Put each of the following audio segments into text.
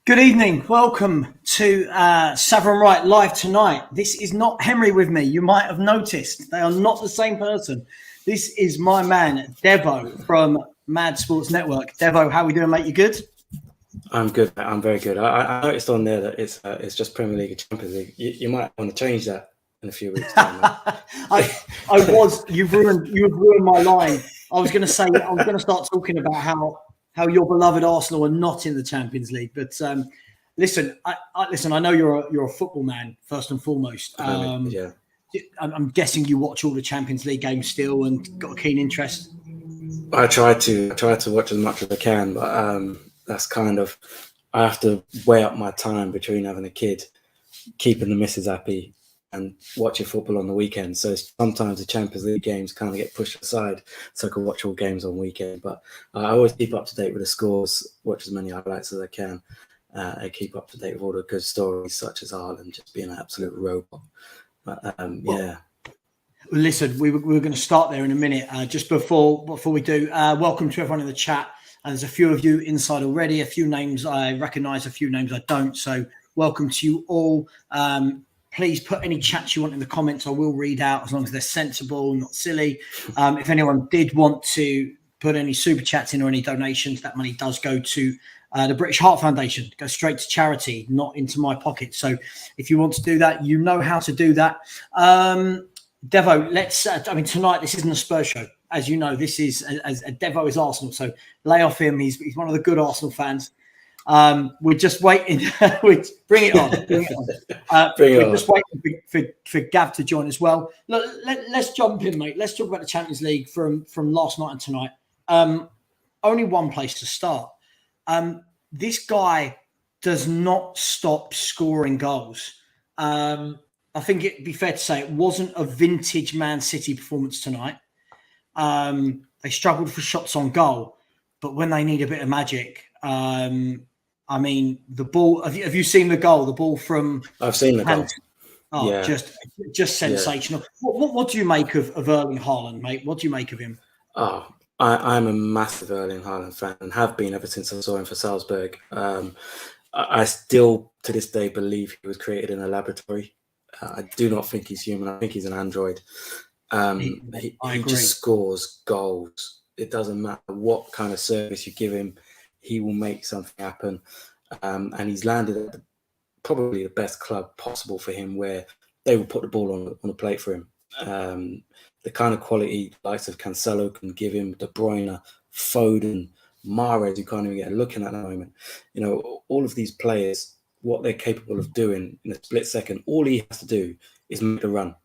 Good evening. Welcome to Savva and Wright live tonight. This is not Henry with me. You might have noticed they are not the same person. This is my man, Devo from Mad Sports Network. Devo, how are we doing, mate? You good? I'm good. I'm very good. I noticed on there that it's just Premier League and Champions League. You might want to change that in a few weeks' time. You've ruined my line. I was going to start talking about how your beloved Arsenal are not in the Champions League. But listen, I know you're a football man first and foremost. Yeah. I'm guessing you watch all the Champions League games still and got a keen interest. I try to watch as much as I can, but that's kind of, I have to weigh up my time between having a kid, keeping the missus happy, and watching football on the weekend. So sometimes the Champions League games kind of get pushed aside, so I can watch all games on weekend. But I always keep up to date with the scores, watch as many highlights as I can, and keep up to date with all the good stories, such as Haaland just being an absolute robot. But yeah. Listen, we were going to start there in a minute. Just before we do, welcome to everyone in the chat. There's a few of you inside already. A few names I recognise, a few names I don't. So welcome to you all. Please put any chats you want in the comments. I will read out as long as they're sensible, not silly. If anyone did want to put any super chats in or any donations, that money does go to the British Heart Foundation. It goes straight to charity, not into my pocket. So if you want to do that, you know how to do that. Devo, tonight this isn't a Spurs show. As you know, this is as Devo is Arsenal. So lay off him. He's one of the good Arsenal fans. We're just waiting. Bring it on. We're just waiting for Gav to join as well. Look, let's jump in, mate. Let's talk about the Champions League from last night and tonight. Only one place to start. This guy does not stop scoring goals. I think it'd be fair to say it wasn't a vintage Man City performance tonight. They struggled for shots on goal, but when they need a bit of magic, I mean, the ball. Have you seen the goal? The ball from. I've seen the goal. Oh, yeah. just sensational. Yeah. What do you make of Erling Haaland, mate? What do you make of him? Oh, I'm a massive Erling Haaland fan and have been ever since I saw him for Salzburg. I still, to this day, believe he was created in a laboratory. I do not think he's human. I think he's an android. He just scores goals. It doesn't matter what kind of service you give him. He will make something happen. And he's landed at probably the best club possible for him, where they will put the ball on the plate for him. The kind of quality the likes of Cancelo can give him, De Bruyne, Foden, Mahrez, you can't even get a look in at the moment. You know, all of these players, what they're capable of doing in a split second, all he has to do is make a run.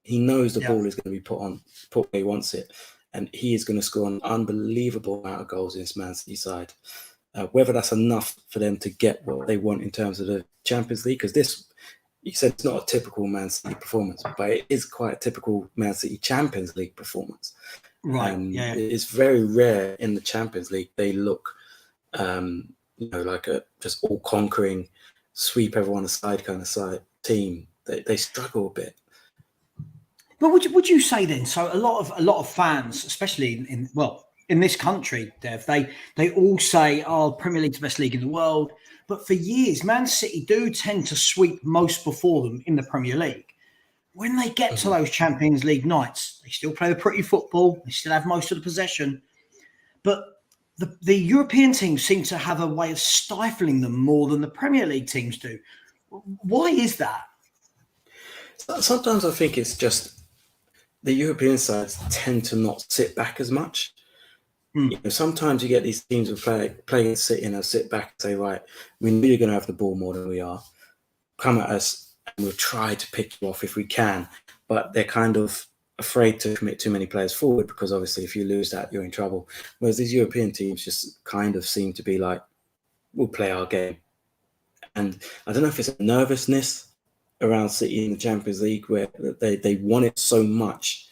He knows the ball is going to be put where he wants it. And he is going to score an unbelievable amount of goals in this Man City side. Whether that's enough for them to get what they want in terms of the Champions League, because this, you said it's not a typical Man City performance, but it is quite a typical Man City Champions League performance. Right. It's very rare in the Champions League. They look, like a just all conquering, sweep everyone aside kind of team. They struggle a bit. But would you say then? So a lot of fans, especially in this country, Dev, they all say, "Oh, Premier League's the best league in the world." But for years, Man City do tend to sweep most before them in the Premier League. When they get to those Champions League nights, they still play the pretty football. They still have most of the possession, but the European teams seem to have a way of stifling them more than the Premier League teams do. Why is that? Sometimes I think it's just the European sides tend to not sit back as much. You know, sometimes you get these teams who play against City and they'll sit back and say, right, we know you're going to have the ball more than we are. Come at us and we'll try to pick you off if we can. But they're kind of afraid to commit too many players forward, because obviously if you lose that, you're in trouble. Whereas these European teams just kind of seem to be like, we'll play our game. And I don't know if it's a nervousness around City in the Champions League, where they want it so much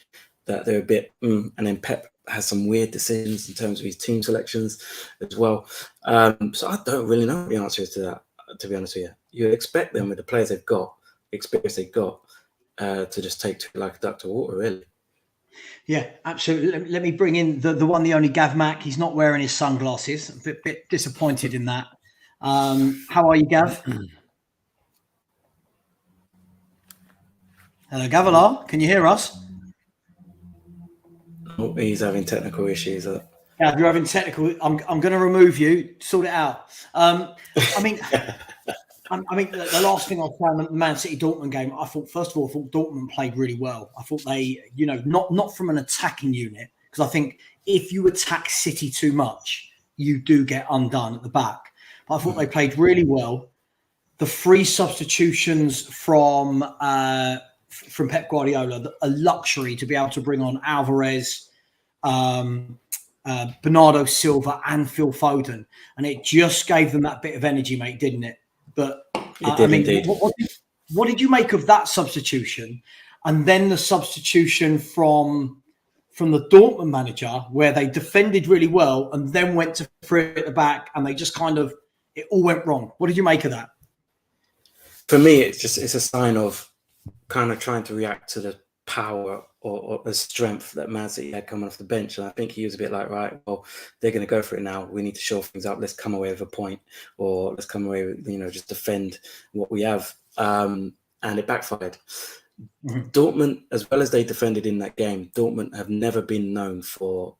that they're a bit, and then Pep has some weird decisions in terms of his team selections as well. So I don't really know the answer to that, to be honest with you. You'd expect them, with the players they've got, the experience they've got, to just take to like a duck to water, really. Yeah, absolutely. Let me bring in the one, the only Gav Mac. He's not wearing his sunglasses. A bit disappointed in that. How are you, Gav? Hello, Gavilar. Can you hear us? Oh, he's having technical issues. Gav, you're having technical. I'm going to remove you. Sort it out. I mean, the last thing I found the Man City Dortmund game, I thought Dortmund played really well. I thought they, not from an attacking unit, because I think if you attack City too much, you do get undone at the back. But I thought they played really well. The 3 substitutions from Pep Guardiola, a luxury to be able to bring on Alvarez, Bernardo Silva and Phil Foden, and it just gave them that bit of energy, mate, didn't it? But indeed. What did you make of that substitution, and then the substitution from the Dortmund manager, where they defended really well and then went to free at the back, and they just it all went wrong? What did you make of that? For me, it's a sign of kind of trying to react to the power or the strength that Man City had coming off the bench. And I think he was a bit like, right, well, they're going to go for it now. We need to shore things up. Let's come away with a point, or let's come away with, just defend what we have. And it backfired. Mm-hmm. Dortmund, as well as they defended in that game, Dortmund have never been known for,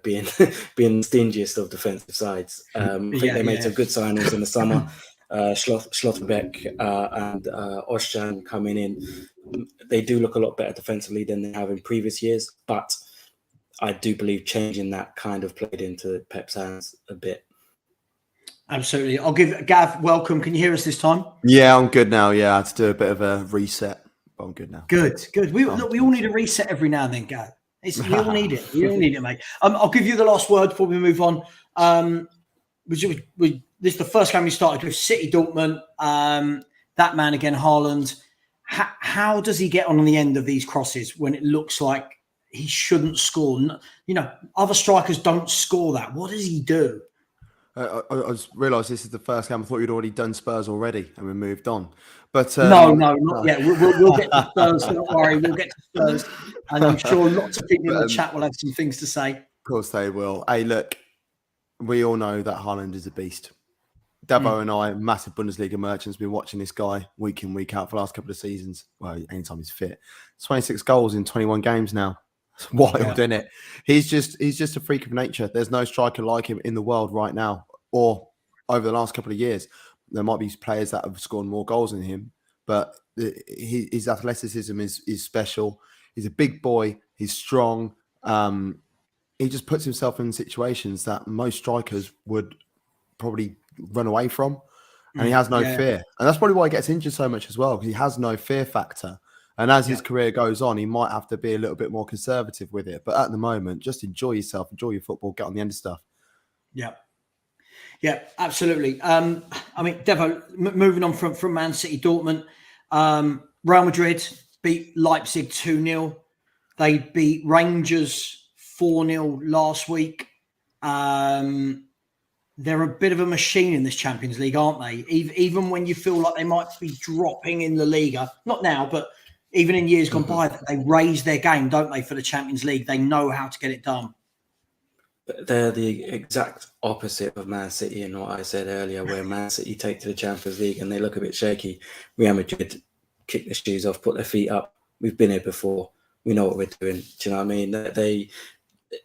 being the stingiest of defensive sides. I think they made some good signings in the summer. Schlotterbeck and Özcan coming in. They do look a lot better defensively than they have in previous years, but I do believe changing that kind of played into Pep's hands a bit. Absolutely. I'll give Gav welcome. Can you hear us this time? Yeah, I'm good now. Yeah, I had to do a bit of a reset, but I'm good now. Good. We all need a reset every now and then, Gav. We all need it. We all need it, mate. I'll give you the last word before we move on. This is the first game we started with, City Dortmund. That man again, Haaland. How does he get on the end of these crosses when it looks like he shouldn't score? Other strikers don't score that. What does he do? I just realised this is the first game. I thought you'd already done Spurs already and we moved on. But no, not yet. We'll get to Spurs. Don't worry, we'll get to Spurs. And I'm sure lots of people in the chat will have some things to say. Of course they will. Hey, look, we all know that Haaland is a beast. Davo and I, massive Bundesliga merchants, been watching this guy week in, week out for the last couple of seasons. Well, anytime he's fit. 26 goals in 21 games now. It's wild, isn't it? He's just a freak of nature. There's no striker like him in the world right now, or over the last couple of years. There might be players that have scored more goals than him, but his athleticism is special. He's a big boy. He's strong. He just puts himself in situations that most strikers would probably run away from, and he has no fear. And that's probably why he gets injured so much as well, because he has no fear factor. And as his career goes on, he might have to be a little bit more conservative with it. But at the moment, just enjoy yourself, enjoy your football, get on the end of stuff. Yeah, absolutely. Devo, moving on from Man City, Dortmund, Real Madrid beat Leipzig 2-0. They beat Rangers 4-0 last week. They're a bit of a machine in this Champions League, aren't they? Even when you feel like they might be dropping in the Liga, not now, but even in years gone by, they raise their game, don't they, for the Champions League? They know how to get it done. They're the exact opposite of Man City in what I said earlier, where Man City take to the Champions League and they look a bit shaky. Real Madrid kick their shoes off, put their feet up. We've been here before. We know what we're doing. Do you know what I mean?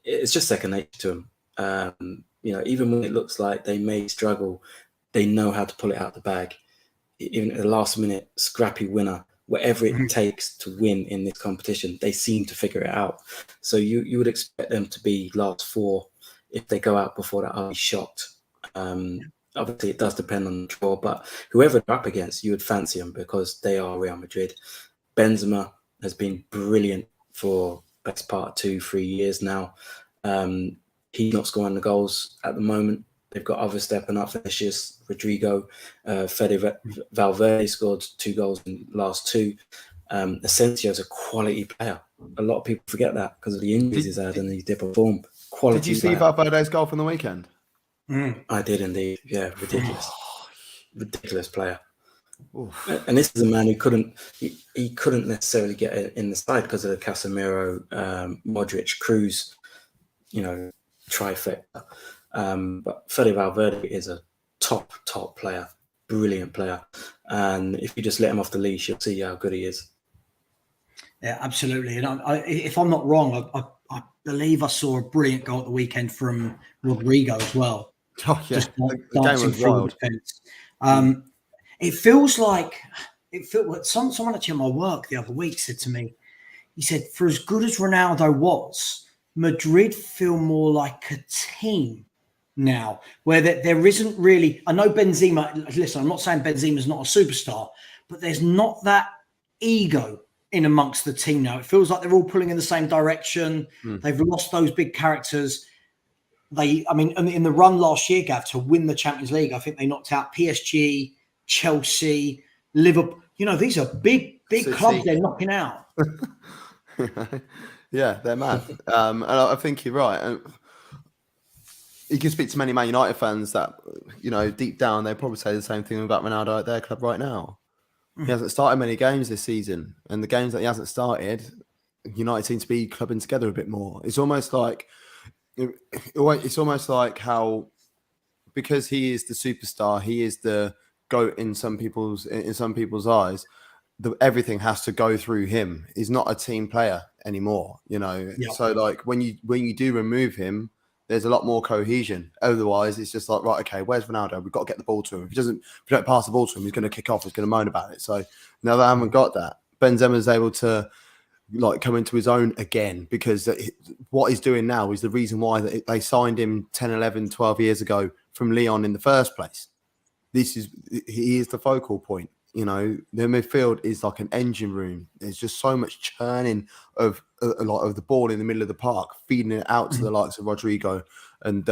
It's just second nature to them. Even when it looks like they may struggle, they know how to pull it out the bag. Even at the last minute, scrappy winner, whatever it takes to win in this competition, they seem to figure it out. So you would expect them to be last four. If they go out before that, I'll be shocked. Obviously, it does depend on the draw, but whoever they're up against, you would fancy them because they are Real Madrid. Benzema has been brilliant for the best part of 2-3 years now. He's not scoring the goals at the moment. They've got others stepping up. Vinicius, Rodrigo, Fede Valverde scored 2 goals in the last 2. Asensio's a quality player. A lot of people forget that because of the injuries he's had and his dip of form. Quality Did you see Valverde's goal from the weekend? I did indeed. Yeah, ridiculous player. Oof. And this is a man who couldn't necessarily get in the side because of the Casemiro, Modric, Cruz, trifecta. But Fede Valverde is a top player, brilliant player. And if you just let him off the leash, you'll see how good he is. Yeah, absolutely. And if I'm not wrong, I believe I saw a brilliant goal at the weekend from Rodrigo as well. Oh, yeah. Just The dancing game was through wild. the defense. It feels like someone actually at my work the other week said to me, he said, for as good as Ronaldo was, Madrid feel more like a team now, where there isn't really. I know Benzema. Listen, I'm not saying Benzema's not a superstar, but there's not that ego in amongst the team now. It feels like they're all pulling in the same direction. They've lost those big characters. In the run last year, Gav, to win the Champions League, I think they knocked out PSG, Chelsea, Liverpool. These are big clubs they're knocking out. Yeah, they're mad. And I think you're right. And you can speak to many Man United fans that, deep down, they probably say the same thing about Ronaldo at their club right now. He hasn't started many games this season. And the games that he hasn't started, United seem to be clubbing together a bit more. It's almost like how, because he is the superstar, he is the GOAT in some people's eyes, everything has to go through him. He's not a team player anymore, Yep. So like when you do remove him, there's a lot more cohesion. Otherwise, it's just like, right, okay, where's Ronaldo? We've got to get the ball to him. If we don't pass the ball to him, he's going to kick off. He's going to moan about it. So now that I haven't got that, Benzema's able to come into his own again, because what he's doing now is the reason why they signed him 10, 11, 12 years ago from Lyon in the first place. He is the focal point. The midfield is like an engine room. There's just so much churning of the ball in the middle of the park, feeding it out to the likes of Rodrigo and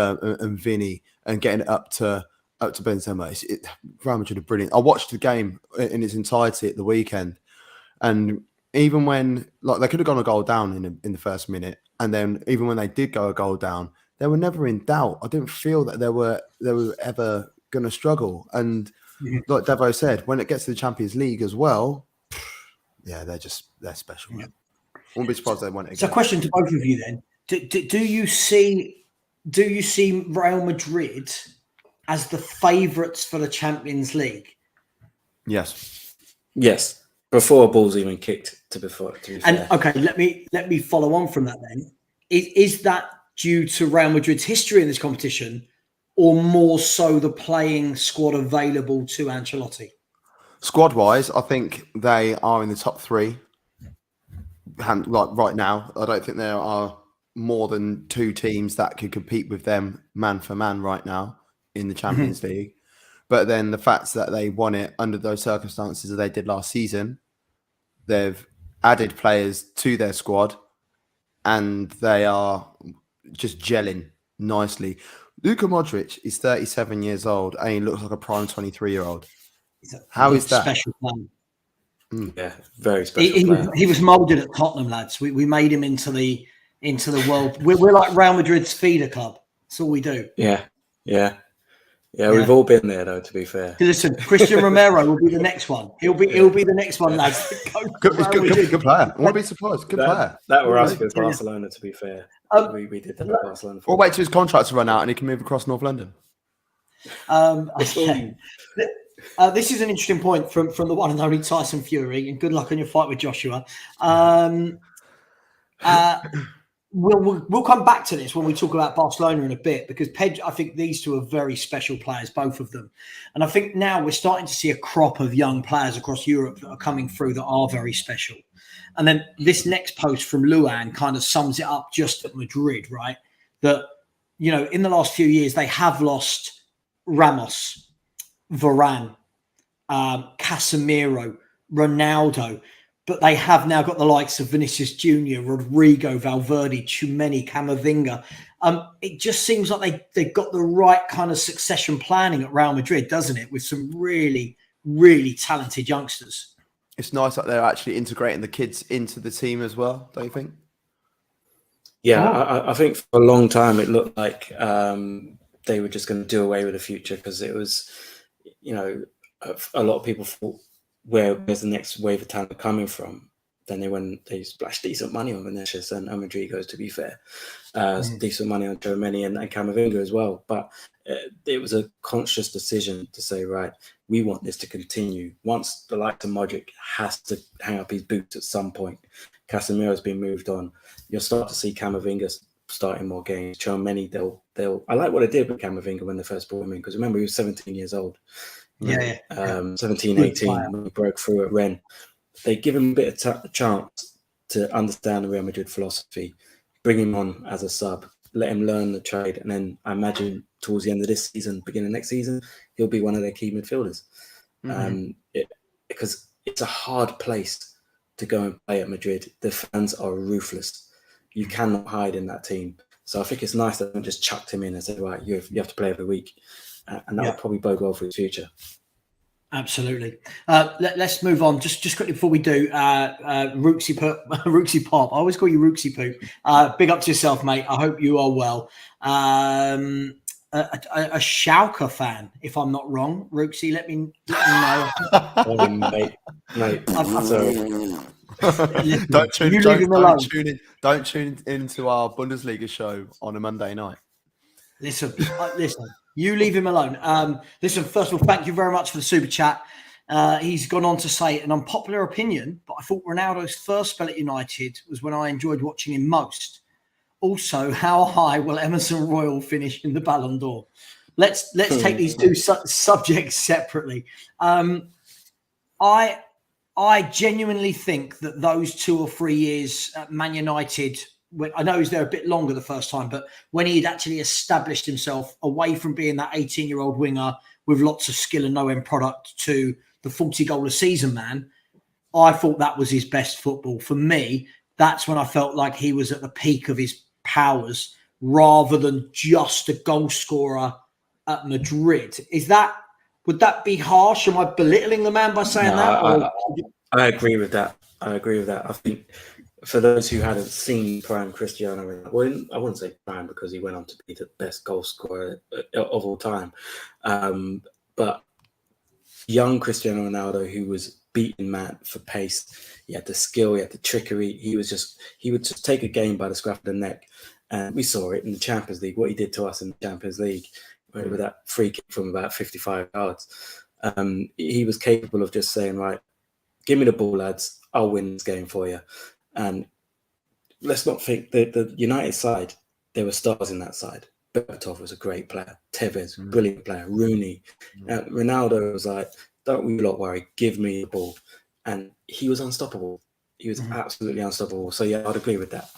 Vinny, and getting it up to Benzema. Real Madrid are brilliant. I watched the game in its entirety at the weekend, and even when they could have gone a goal down in the first minute, and then even when they did go a goal down, they were never in doubt. I didn't feel that they were ever going to struggle. And like Devo said, when it gets to the Champions League as well, yeah, they're special. Yeah. Won't be surprised they won it again. So, a question to both of you then: Do you see Real Madrid as the favourites for the Champions League? Yes. Before a ball's even kicked. To be fair. And okay, let me follow on from that then. Is that due to Real Madrid's history in this competition, or more so the playing squad available to Ancelotti? Squad-wise, I think they are in the top three. Right now, I don't think there are more than two teams that could compete with them man for man right now in the Champions League. But then the fact that they won it under those circumstances that they did last season, they've added players to their squad, and they are just gelling nicely. Luka Modric is 37 years old, and he looks like a prime 23-year-old. How is that? Special player. Yeah, very special player. He was moulded at Tottenham, lads. We made him into the world. We're like Real Madrid's feeder club. That's all we do. Yeah. We've all been there, though. To be fair, listen, Christian Romero will be the next one. He'll be the next one, lads. Good player. I won't be surprised. Good player. That were us with Barcelona. To be fair, we did that at Barcelona. We'll wait till his contract to run out and he can move across North London. Okay. This is an interesting point from the one and only Tyson Fury, and good luck on your fight with Joshua. We'll come back to this when we talk about Barcelona in a bit, because I think these two are very special players, both of them. And I think now we're starting to see a crop of young players across Europe that are coming through that are very special. And then this next post from Luan kind of sums it up just at Madrid, right? That, in the last few years, they have lost Ramos, Varane, Casemiro, Ronaldo, but they have now got the likes of Vinicius Junior, Rodrigo, Valverde, Tchouameni, Camavinga. It just seems like they've got the right kind of succession planning at Real Madrid, doesn't it? With some really, really talented youngsters. It's nice that they're actually integrating the kids into the team as well, don't you think? Yeah, I think for a long time it looked like they were just going to do away with the future, because it was, a lot of people thought, where's the next wave of talent coming from? then they splashed decent money on Vinicius and Rodrigo, to be fair. Decent money on Tchouaméni and Camavinga as well. But it was a conscious decision to say, right, we want this to continue. Once the likes of Modric has to hang up his boots at some point, Casemiro's been moved on, you'll start to see Camavinga starting more games. Tchouaméni, they'll. I like what they did with Camavinga when they first brought him in, because remember, he was 17 years old. 17, 18, when he broke through at Rennes. They give him a bit of chance to understand the Real Madrid philosophy, bring him on as a sub, let him learn the trade, and then I imagine towards the end of this season, beginning of next season, he'll be one of their key midfielders. Because it's a hard place to go and play at Madrid. The fans are ruthless. You cannot hide in that team. So I think it's nice that they just chucked him in and said, right, you have to play every week. And that will probably bode well for his future. Absolutely. Let's move on. Just quickly before we do, Rooksy Pop. I always call you Rooksy Poo. Big up to yourself, mate. I hope you are well. A Schalke fan, if I'm not wrong. Rooksy, let me know. Mate. Don't tune into our Bundesliga show on a Monday night. Listen. You leave him alone. Listen, first of all, thank you very much for the super chat. He's gone on to say, an unpopular opinion, but I thought Ronaldo's first spell at United was when I enjoyed watching him most. Also, how high will Emerson Royal finish in the Ballon d'Or? Let's take these two subjects separately. I genuinely think that those 2 or 3 years at Man United, I know he was there a bit longer the first time, but when he had actually established himself away from being that 18-year-old winger with lots of skill and no end product to the 40-goal a season man, I thought that was his best football. For me, that's when I felt like he was at the peak of his powers rather than just a goal scorer at Madrid. Would that be harsh? Am I belittling the man by saying that? I agree with that. I think for those who hadn't seen prime Cristiano Ronaldo, well, I wouldn't say prime because he went on to be the best goal scorer of all time. But young Cristiano Ronaldo, who was beaten mad for pace, he had the skill, he had the trickery. He would just take a game by the scruff of the neck. And we saw it in the Champions League, what he did to us in the Champions League with that free kick from about 55 yards. He was capable of just saying, right, give me the ball, lads. I'll win this game for you. And let's not think that the United side, there were stars in that side. Berbatov was a great player. Tevez, brilliant player. Rooney. Ronaldo was like, don't we lot worry, give me the ball. And he was unstoppable. He was absolutely unstoppable. So, yeah, I'd agree with that.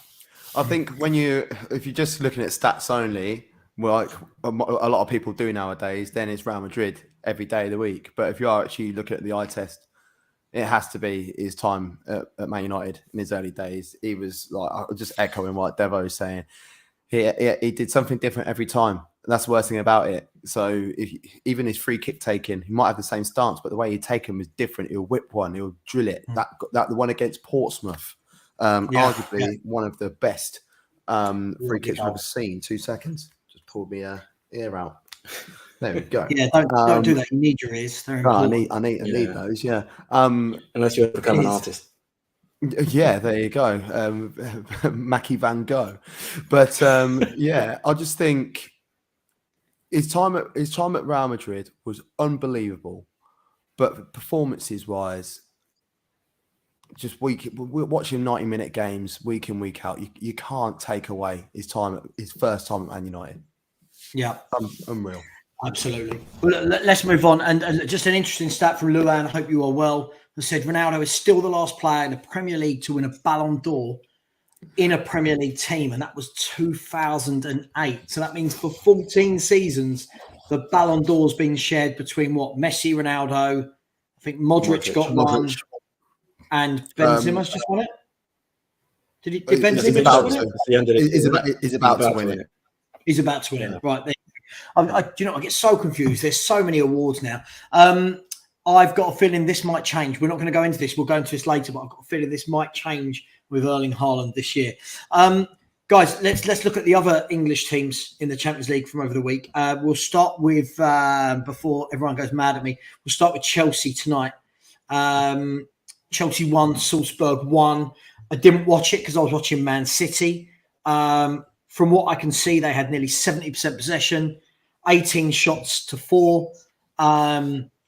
I think if you're just looking at stats only, like a lot of people do nowadays, then it's Real Madrid every day of the week. But if you are actually looking at the eye test, it has to be his time at Man United in his early days. He was like, just echoing what Devo was saying. He did something different every time. And that's the worst thing about it. So even his free kick taking, he might have the same stance, but the way he take him was different. He'll whip one, he'll drill it. That the one against Portsmouth, arguably one of the best free kicks I've ever seen. 2 seconds. Just pulled me ear out. There we go. Yeah, don't do that. You need your ears. I need those. Yeah. Unless you become an artist. Yeah, there you go. Mackie Van Gogh. But I just think his time at Real Madrid was unbelievable. But performances wise, just we're watching 90-minute games week in, week out. You can't take away his first time at Man United. Yeah. Unreal. Absolutely. Well, let's move on. And just an interesting stat from Luan, I hope you are well, who said Ronaldo is still the last player in the Premier League to win a Ballon d'Or in a Premier League team, and that was 2008. So that means for 14 seasons, the Ballon d'Or's been shared between Messi, Ronaldo, I think Modric got one, and Benzema's just won it. Did Benzema just win it? He's about to win it. He's about to win it. Right. I get so confused. There's so many awards now. I've got a feeling this might change. We're not going to go into this. We'll go into this later, but I've got a feeling this might change with Erling Haaland this year. Guys, let's look at the other English teams in the Champions League from over the week. We'll start with, before everyone goes mad at me, we'll start with Chelsea tonight. Chelsea won, Salzburg won. I didn't watch it because I was watching Man City. From what I can see, they had nearly 70% possession, 18 shots to 4.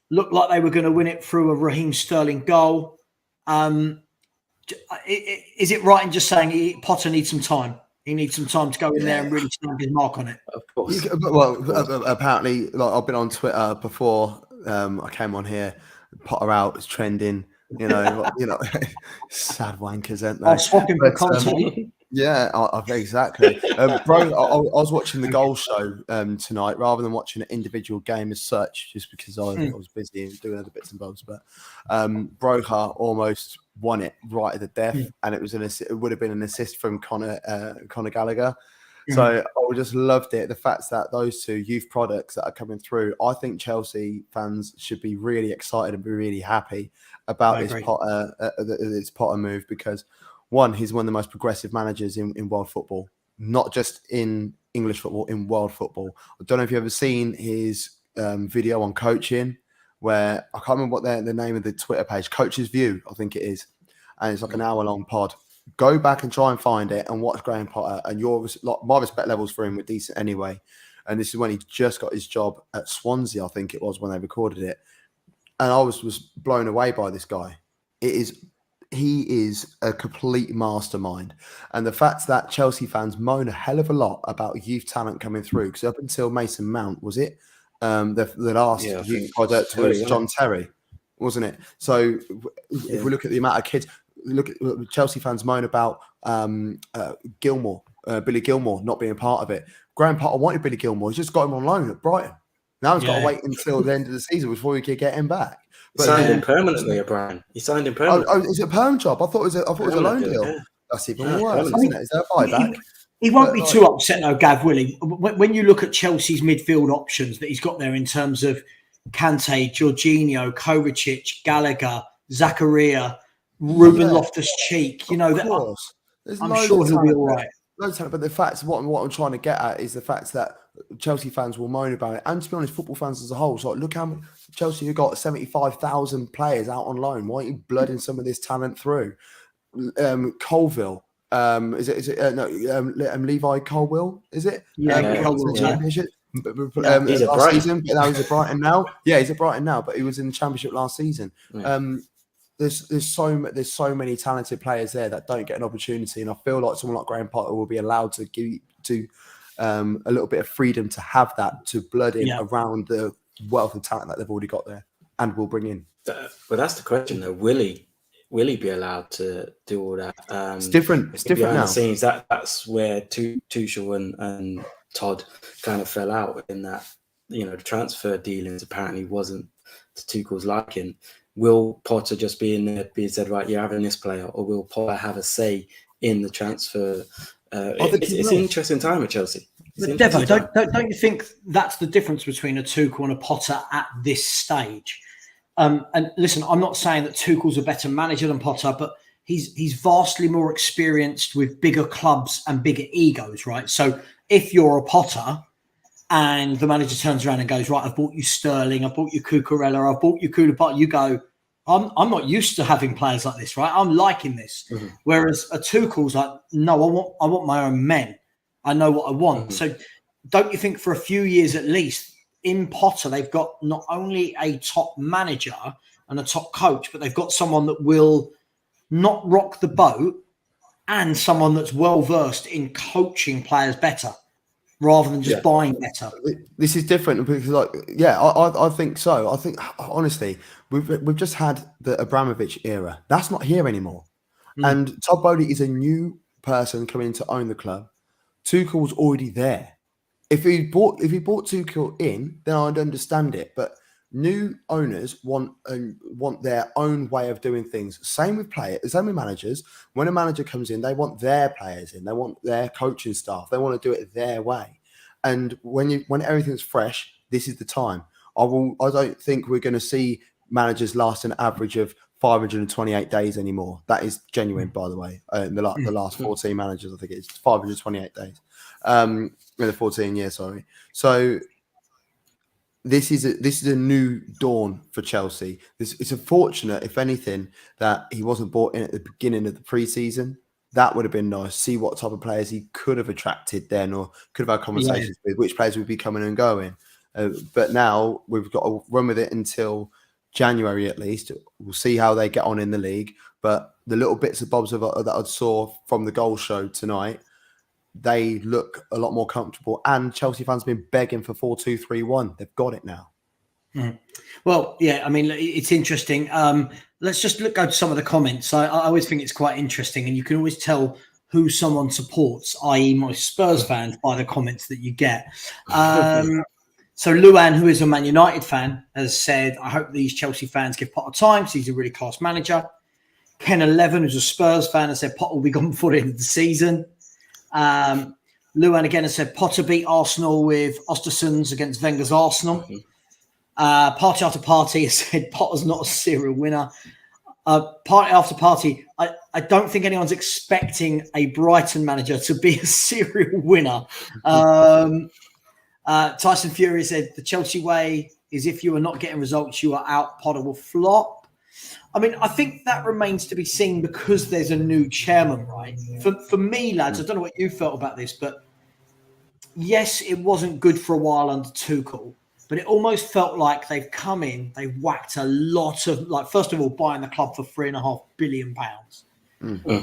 Looked like they were going to win it through a Raheem Sterling goal. Is it right in just saying Potter needs some time? He needs some time to go in there and really stamp his mark on it. Of course. Apparently, like I've been on Twitter before. I came on here. Potter out is trending. Sad wankers, aren't they? I'll swap him for content. Yeah, exactly. Bro, I was watching the goal show tonight rather than watching an individual game as such, just because I was busy and doing other bits and bobs. But Broha almost won it right at the death, and it would have been an assist from Conor Gallagher. So I just loved it. The fact that those two youth products that are coming through, I think Chelsea fans should be really excited and be really happy about this Potter move, because one, he's one of the most progressive managers in world football, not just in English football, in world football. I don't know if you've ever seen his video on coaching, where I can't remember what the name of the Twitter page, Coach's View, I think it is. And it's like an hour-long pod. Go back and try and find it and watch Graham Potter. And my respect levels for him were decent anyway. And this is when he just got his job at Swansea, I think it was, when they recorded it. And I was blown away by this guy. He is a complete mastermind. And the fact that Chelsea fans moan a hell of a lot about youth talent coming through, because up until Mason Mount, was it? The last youth product was John Terry, wasn't it? So if we look at the amount of kids, look at Chelsea fans moan about Billy Gilmore not being part of it. Graham Potter wanted Billy Gilmore. He's just got him on loan at Brighton. Now he's got to wait until the end of the season before we could get him back. He signed him permanently at Brighton. He signed him permanently. Oh, is it a perm job? I thought it was a loan deal. Yeah. That's even worse, isn't it? Is that a buyback? He won't be too upset, though, Gav, will he? When you look at Chelsea's midfield options that he's got there in terms of Kante, Jorginho, Kovacic, Gallagher, Zakaria, Ruben Loftus-Cheek, I'm sure he'll be all right. But the fact, what I'm trying to get at is the fact that Chelsea fans will moan about it, and to be honest, football fans as a whole. So look how many Chelsea have got 75,000 players out on loan. Why aren't you blooding some of this talent through? Colville, Levi Colville, is it? Colville. Championship. He's at Brighton. Season, but now he's at Brighton now. Yeah, he's at Brighton now, but he was in the Championship last season. Yeah. There's so many talented players there that don't get an opportunity, and I feel like someone like Graham Potter will be allowed to give a little bit of freedom to have that, to blood in around the wealth of talent that they've already got there and will bring in. But that's the question, though. Will he be allowed to do all that? It's different. It's different now. The scenes, that's where Tuchel and Todd kind of fell out in that. The transfer dealings apparently wasn't to Tuchel's liking. Will Potter just be in there, being said, right, you're having this player, or will Potter have a say in the transfer? It's an interesting time at Chelsea. But Devo, don't you think that's the difference between a Tuchel and a Potter at this stage? And listen, I'm not saying that Tuchel's a better manager than Potter, but he's vastly more experienced with bigger clubs and bigger egos, right? So if you're a Potter and the manager turns around and goes, right, I've bought you Sterling, I've bought you Cucurella, I've bought you Koulibaly, you go, I'm not used to having players like this, right? I'm liking this. Mm-hmm. Whereas a Tuchel's like, no, I want my own men. I know what I want. Mm-hmm. So don't you think for a few years at least, in Potter, they've got not only a top manager and a top coach, but they've got someone that will not rock the boat and someone that's well-versed in coaching players better rather than just buying better. This is different because, I think so. I think, honestly, we've just had the Abramovich era. That's not here anymore. And Todd Bowley is a new person coming to own the club. Tuchel's already there. If he bought Tuchel in, then I'd understand it. But new owners want their own way of doing things. Same with players, same with managers. When a manager comes in, they want their players in. They want their coaching staff. They want to do it their way. And when everything's fresh, this is the time. I don't think we're going to see managers last an average of 528 days anymore. That is genuine, by the way. The last 14 managers, I think it's 528 days. In the 14 years, sorry. So this is a new dawn for Chelsea. It's unfortunate, if anything, that he wasn't brought in at the beginning of the pre-season. That would have been nice. See what type of players he could have attracted then, or could have had conversations with, which players would be coming and going. But now we've got to run with it until January at least. We'll see how they get on in the league. But the little bits and bobs that I saw from the goal show tonight, they look a lot more comfortable. And Chelsea fans have been begging for 4-2-3-1. They've got it now. Mm. Well, yeah, I mean, it's interesting. Let's just go to some of the comments. I always think it's quite interesting, and you can always tell who someone supports, i.e. my Spurs fans, by the comments that you get. So Luan, who is a Man United fan, has said, I hope these Chelsea fans give Potter time because he's a really class manager. Ken11, who's a Spurs fan, has said Potter will be gone before the end of the season. Luan again has said Potter beat Arsenal with Ostersunds against Wenger's Arsenal. Party after party has said Potter's not a serial winner. Party after party, I don't think anyone's expecting a Brighton manager to be a serial winner. Tyson Fury said the Chelsea way is if you are not getting results, you are out. Potter will flop. I mean, I think that remains to be seen because there's a new chairman, right? For me, lads, I don't know what you felt about this, but yes, it wasn't good for a while under Tuchel, but it almost felt like they've come in, they've whacked a lot of, like, first of all, buying the club for £3.5 billion,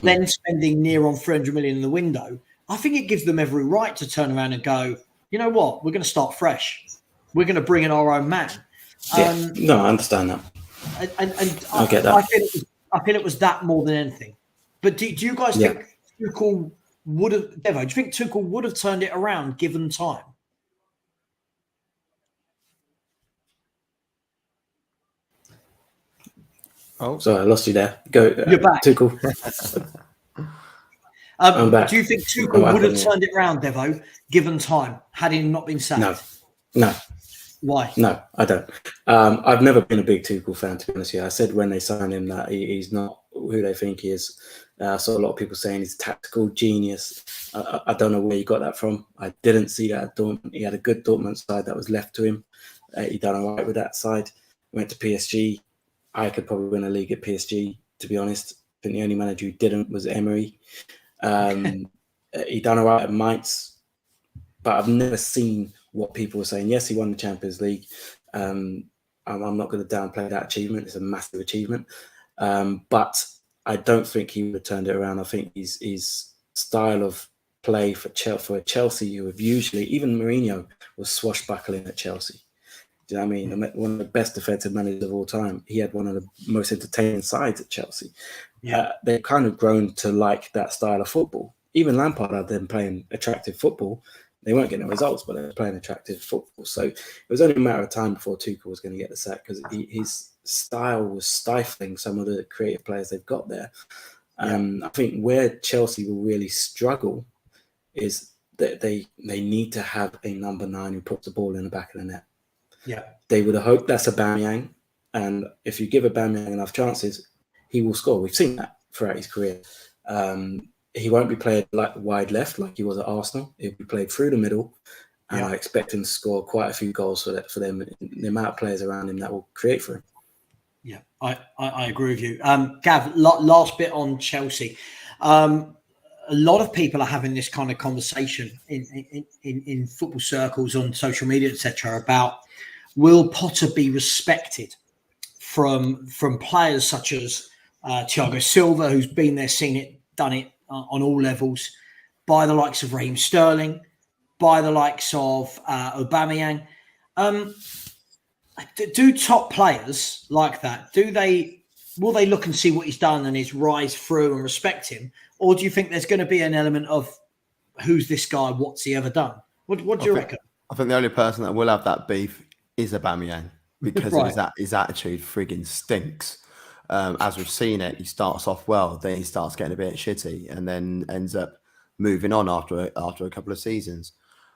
then spending near on 300 million in the window. I think it gives them every right to turn around and go, you know what, we're going to start fresh. We're going to bring in our own man. No, I understand that. And I get that. I feel it was that more than anything. But do you guys think Tuchel would have, Devo, do you think Tuchel would have turned it around given time? Oh, sorry, I lost you there. Go. You're back. Tuchel. I'm back. Do you think Tuchel would have turned it around, Devo, given time, had he not been sacked? No. Why? No, I don't. I've never been a big Tuchel fan, to be honest with you. I said when they signed him that he's not who they think he is. I saw a lot of people saying he's a tactical genius. I don't know where you got that from. I didn't see that at Dortmund. He had a good Dortmund side that was left to him. He done all right with that side. Went to PSG. I could probably win a league at PSG, to be honest. I think the only manager who didn't was Emery. He done all right at Mainz, but I've never seen what people were saying. Yes, he won the Champions League. I'm not going to downplay that achievement. It's a massive achievement. But I don't think he would have turned it around. I think his style of play for Chelsea, who have usually, even Mourinho was swashbuckling at Chelsea. Do you know what I mean? One of the best defensive managers of all time. He had one of the most entertaining sides at Chelsea. They've kind of grown to like that style of football. Even Lampard had them playing attractive football. They weren't getting the results, but they were playing attractive football. So it was only a matter of time before Tuchel was going to get the sack because his style was stifling some of the creative players they've got there. I think where Chelsea will really struggle is that they need to have a number 9 who puts the ball in the back of the net. Yeah, they would have hoped that's Aubameyang, and if you give Aubameyang enough chances, he will score. We've seen that throughout his career. He won't be played like wide left like he was at Arsenal. He'll be played through the middle, and I expect him to score quite a few goals for them. The amount of players around him that will create for him. Yeah, I agree with you. Gav, last bit on Chelsea. A lot of people are having this kind of conversation in football circles, on social media, etc., about will Potter be respected from players such as Thiago Silva, who's been there, seen it, done it on all levels, by the likes of Raheem Sterling, by the likes of Aubameyang. Do top players like that, will they look and see what he's done and his rise through and respect him? Or do you think there's going to be an element of who's this guy, what's he ever done? What do you reckon? I think the only person that will have that beef is Aubameyang because his attitude frigging stinks. As we've seen it, he starts off well, then he starts getting a bit shitty, and then ends up moving on after a couple of seasons.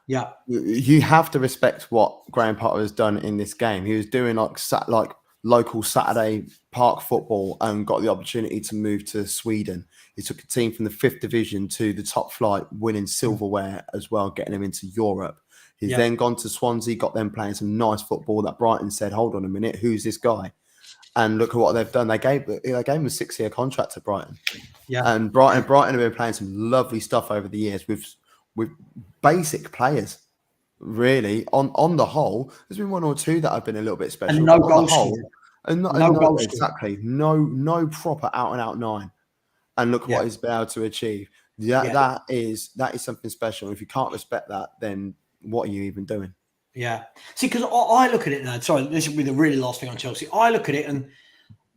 Yeah, you have to respect what Graham Potter has done in this game. He was doing like local Saturday park football and got the opportunity to move to Sweden. He took a team from the 5th division to the top flight, winning silverware as well, getting them into Europe. He's then gone to Swansea, got them playing some nice football that Brighton said, hold on a minute, who's this guy? And look at what they've done. They gave him a 6-year contract to Brighton. Yeah. And Brighton have been playing some lovely stuff over the years with basic players. Really, on the whole, there's been one or two that have been a little bit special. And no goal exactly. No proper out and out 9. And look what he's been able to achieve. That is something special. If you can't respect that, then what are you even doing? Yeah. See, because I look at it now. Sorry, this will be the really last thing on Chelsea. I look at it and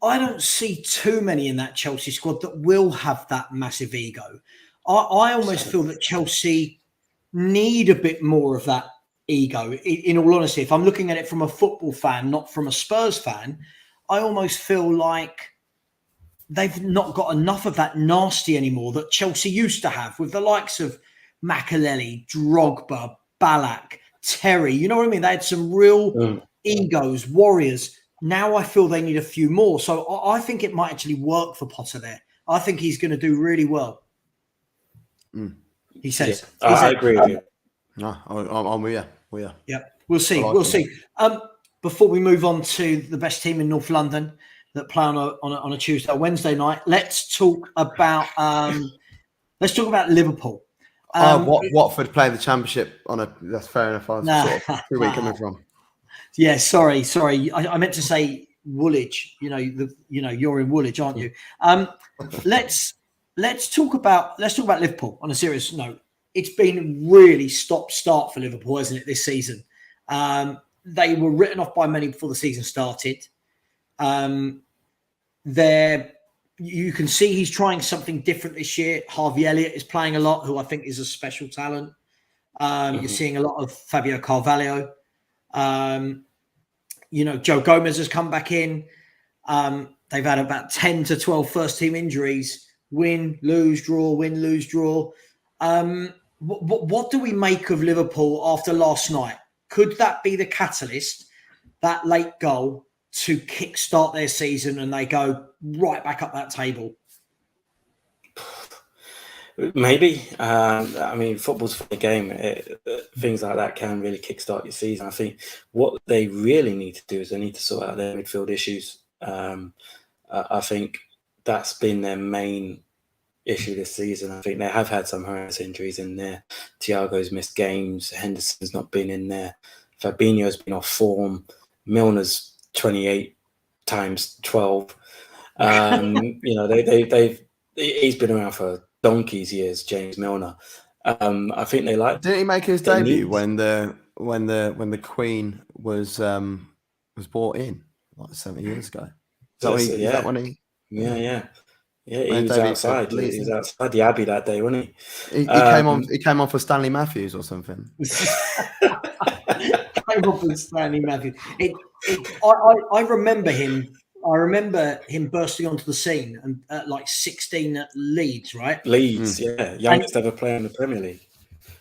I don't see too many in that Chelsea squad that will have that massive ego. I almost feel that Chelsea need a bit more of that ego. In all honesty, if I'm looking at it from a football fan, not from a Spurs fan, I almost feel like they've not got enough of that nasty anymore that Chelsea used to have with the likes of Makelele, Drogba, Ballack, Terry. You know what I mean? They had some real egos, warriors. Now I feel they need a few more. So I think it might actually work for Potter there. I think he's going to do really well. He says. Yeah, I agree with you. No, I'm with you. Yeah, we'll see. We'll see. Before we move on to the best team in North London that play on a Tuesday or Wednesday night, let's talk about Liverpool. Watford playing the Championship that's fair enough. I was sort of where are coming from? Yeah, sorry. I meant to say Woolwich. You're in Woolwich, aren't you? Let's talk about Liverpool on a serious note. It's been really stop-start for Liverpool, hasn't it, this season? They were written off by many before the season started. You can see he's trying something different this year. Harvey Elliott is playing a lot, who I think is a special talent. You're seeing a lot of Fabio Carvalho. Joe Gomez has come back in. They've had about 10 to 12 first-team injuries. Win, lose, draw, win, lose, draw. What do we make of Liverpool after last night? Could that be the catalyst, that late goal, to kickstart their season and they go right back up that table? Maybe. Football's a funny game. Things like that can really kickstart your season. I think what they really need to do is they need to sort out their midfield issues. I think that's been their main issue this season. I think they have had some horrendous injuries in there. Thiago's missed games. Henderson's not been in there. Fabinho's been off form. Milner's 28 times 12. He's been around for donkey's years, James Milner. I think they like. Didn't he make his debut when the Queen was brought in like 7 years ago? Is that when he? Yeah. Yeah, he was outside. He was outside the Abbey that day, wasn't he? He came on for Stanley Matthews or something. Came on for Stanley Matthews. I remember him. I remember him bursting onto the scene and at like 16 at Leeds, right? Leeds, yeah, youngest ever player in the Premier League.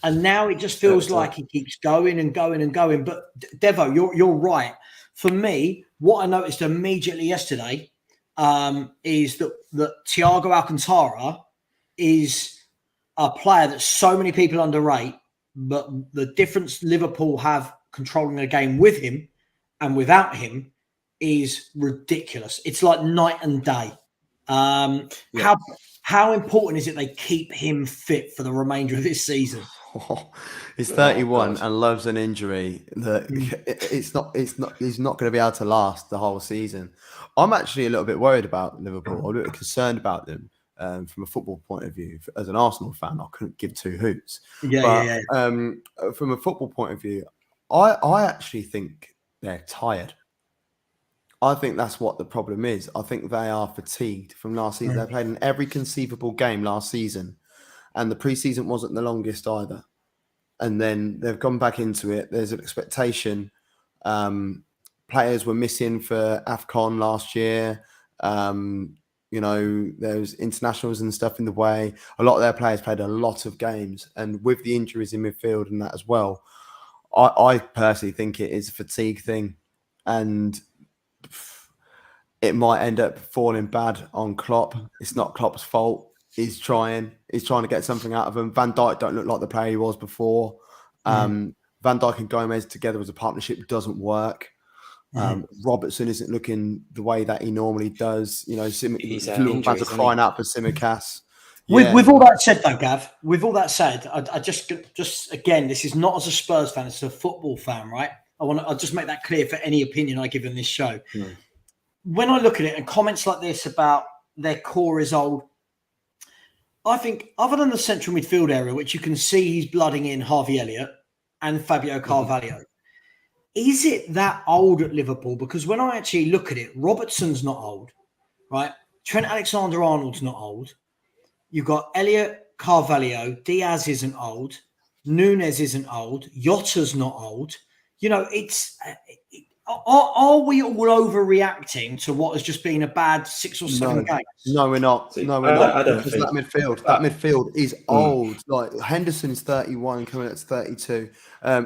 And now it just feels like he keeps going and going and going. But Devo, you're right. For me, what I noticed immediately yesterday is that Thiago Alcantara is a player that so many people underrate, but the difference Liverpool have controlling the game with him and without him is ridiculous. It's like night and day. How important is it they keep him fit for the remainder of this season? He's 31 and loves an injury that he's not going to be able to last the whole season. I'm actually a little bit worried about Liverpool. I'm a little bit concerned about them from a football point of view. As an Arsenal fan, I couldn't give two hoots. From a football point of view, I actually think they're tired. I think that's what the problem is. I think they are fatigued from last season. They played in every conceivable game last season, and the preseason wasn't the longest either. And then they've gone back into it. There's an expectation. Players were missing for AFCON last year. There's internationals and stuff in the way. A lot of their players played a lot of games, and with the injuries in midfield and that as well, I personally think it is a fatigue thing, and it might end up falling bad on Klopp. It's not Klopp's fault. He's trying to get something out of him. Van Dijk don't look like the player he was before. Van Dijk and Gomez together as a partnership doesn't work. Robertson isn't looking the way that he normally does. You know, Liverpool fans are crying out for Tsimikas. With all that said, though, Gav, with all that said, I just again, this is not as a Spurs fan, it's a football fan, right? I'll just make that clear for any opinion I give in this show. When I look at it and comments like this about their core is old, I think other than the central midfield area, which you can see he's blooding in Harvey Elliott and Fabio Carvalho, is it that old at Liverpool? Because when I actually look at it, Robertson's not old, right? Trent Alexander-Arnold's not old. You've got Elliott, Carvalho, Diaz isn't old, Núñez isn't old, Jota's not old. You know, are we all overreacting to what has just been a bad 6 or 7 games? No, we're not. No, we're not. I don't because think that midfield is old. Like Henderson's 31, coming up to 32.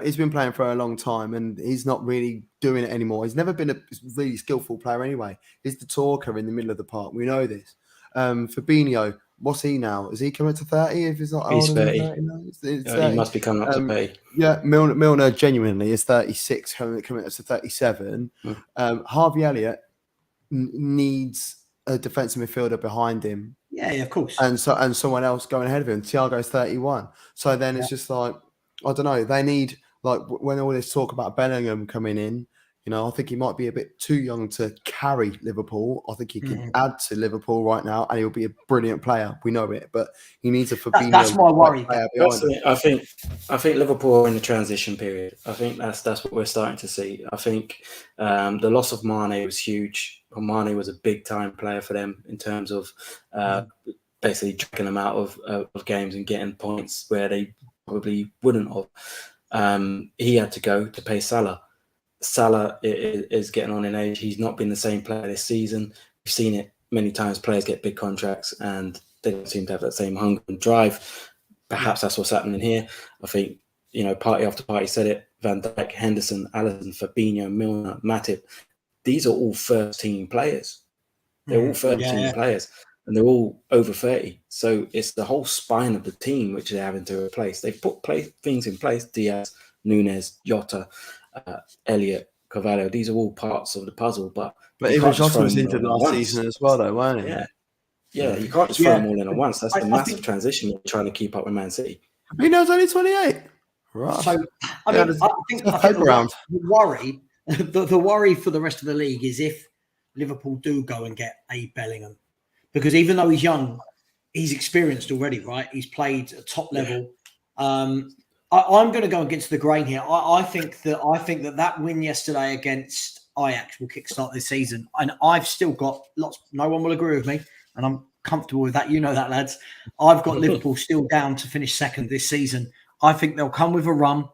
He's been playing for a long time, and he's not really doing it anymore. He's never been a really skillful player anyway. He's the talker in the middle of the park. We know this. Fabinho, what's he now? Is he coming to 30? If he's not he's older 30. than 30 now? It's 30. He must be coming up to 30. Yeah, Milner genuinely is 36, coming up to 37. Harvey Elliott needs a defensive midfielder behind him. Yeah, of course. And someone else going ahead of him. Thiago's 31. So then it's just like, I don't know. They need, like, when all this talk about Bellingham coming in, you know, I think he might be a bit too young to carry Liverpool. I think he can add to Liverpool right now, and he'll be a brilliant player. We know it, but he needs a Fabinho. That's my worry. I think Liverpool are in the transition period. I think that's what we're starting to see. I think the loss of Mane was huge. Mane was a big time player for them in terms of basically dragging them out of games and getting points where they probably wouldn't have. He had to go to pay Salah. Salah is getting on in age. He's not been the same player this season. We've seen it many times. Players get big contracts and they don't seem to have that same hunger and drive. Perhaps that's what's happening here. I think, you know, party after party said it. Van Dijk, Henderson, Alisson, Fabinho, Milner, Matip. These are all first-team players. They're all first-team players. And they're all over 30. So it's the whole spine of the team which they're having to replace. They've put things in place. Diaz, Núñez, Jota, Elliott, Carvalho. These are all parts of the puzzle. But even Jota was injured last season as well, though, weren't he? Yeah. You can't just throw them all in at once. That's the massive transition you're trying to keep up with Man City. He knows only 28. Right. So I think the worry for the rest of the league is if Liverpool do go and get a Bellingham, because even though he's young, he's experienced already, right? He's played at top level. I'm going to go against the grain here. I think that win yesterday against Ajax will kickstart this season, and I've still got lots. No one will agree with me, and I'm comfortable with that. You know that, lads. I've got Liverpool still down to finish second this season. I think they'll come with a run,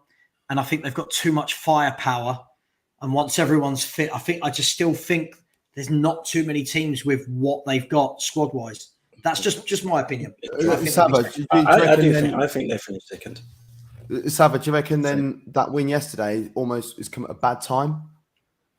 and I think they've got too much firepower. And once everyone's fit, I just still think there's not too many teams with what they've got squad wise. That's just my opinion. I think they finished second. Savva, do you reckon then that win yesterday almost has come at a bad time?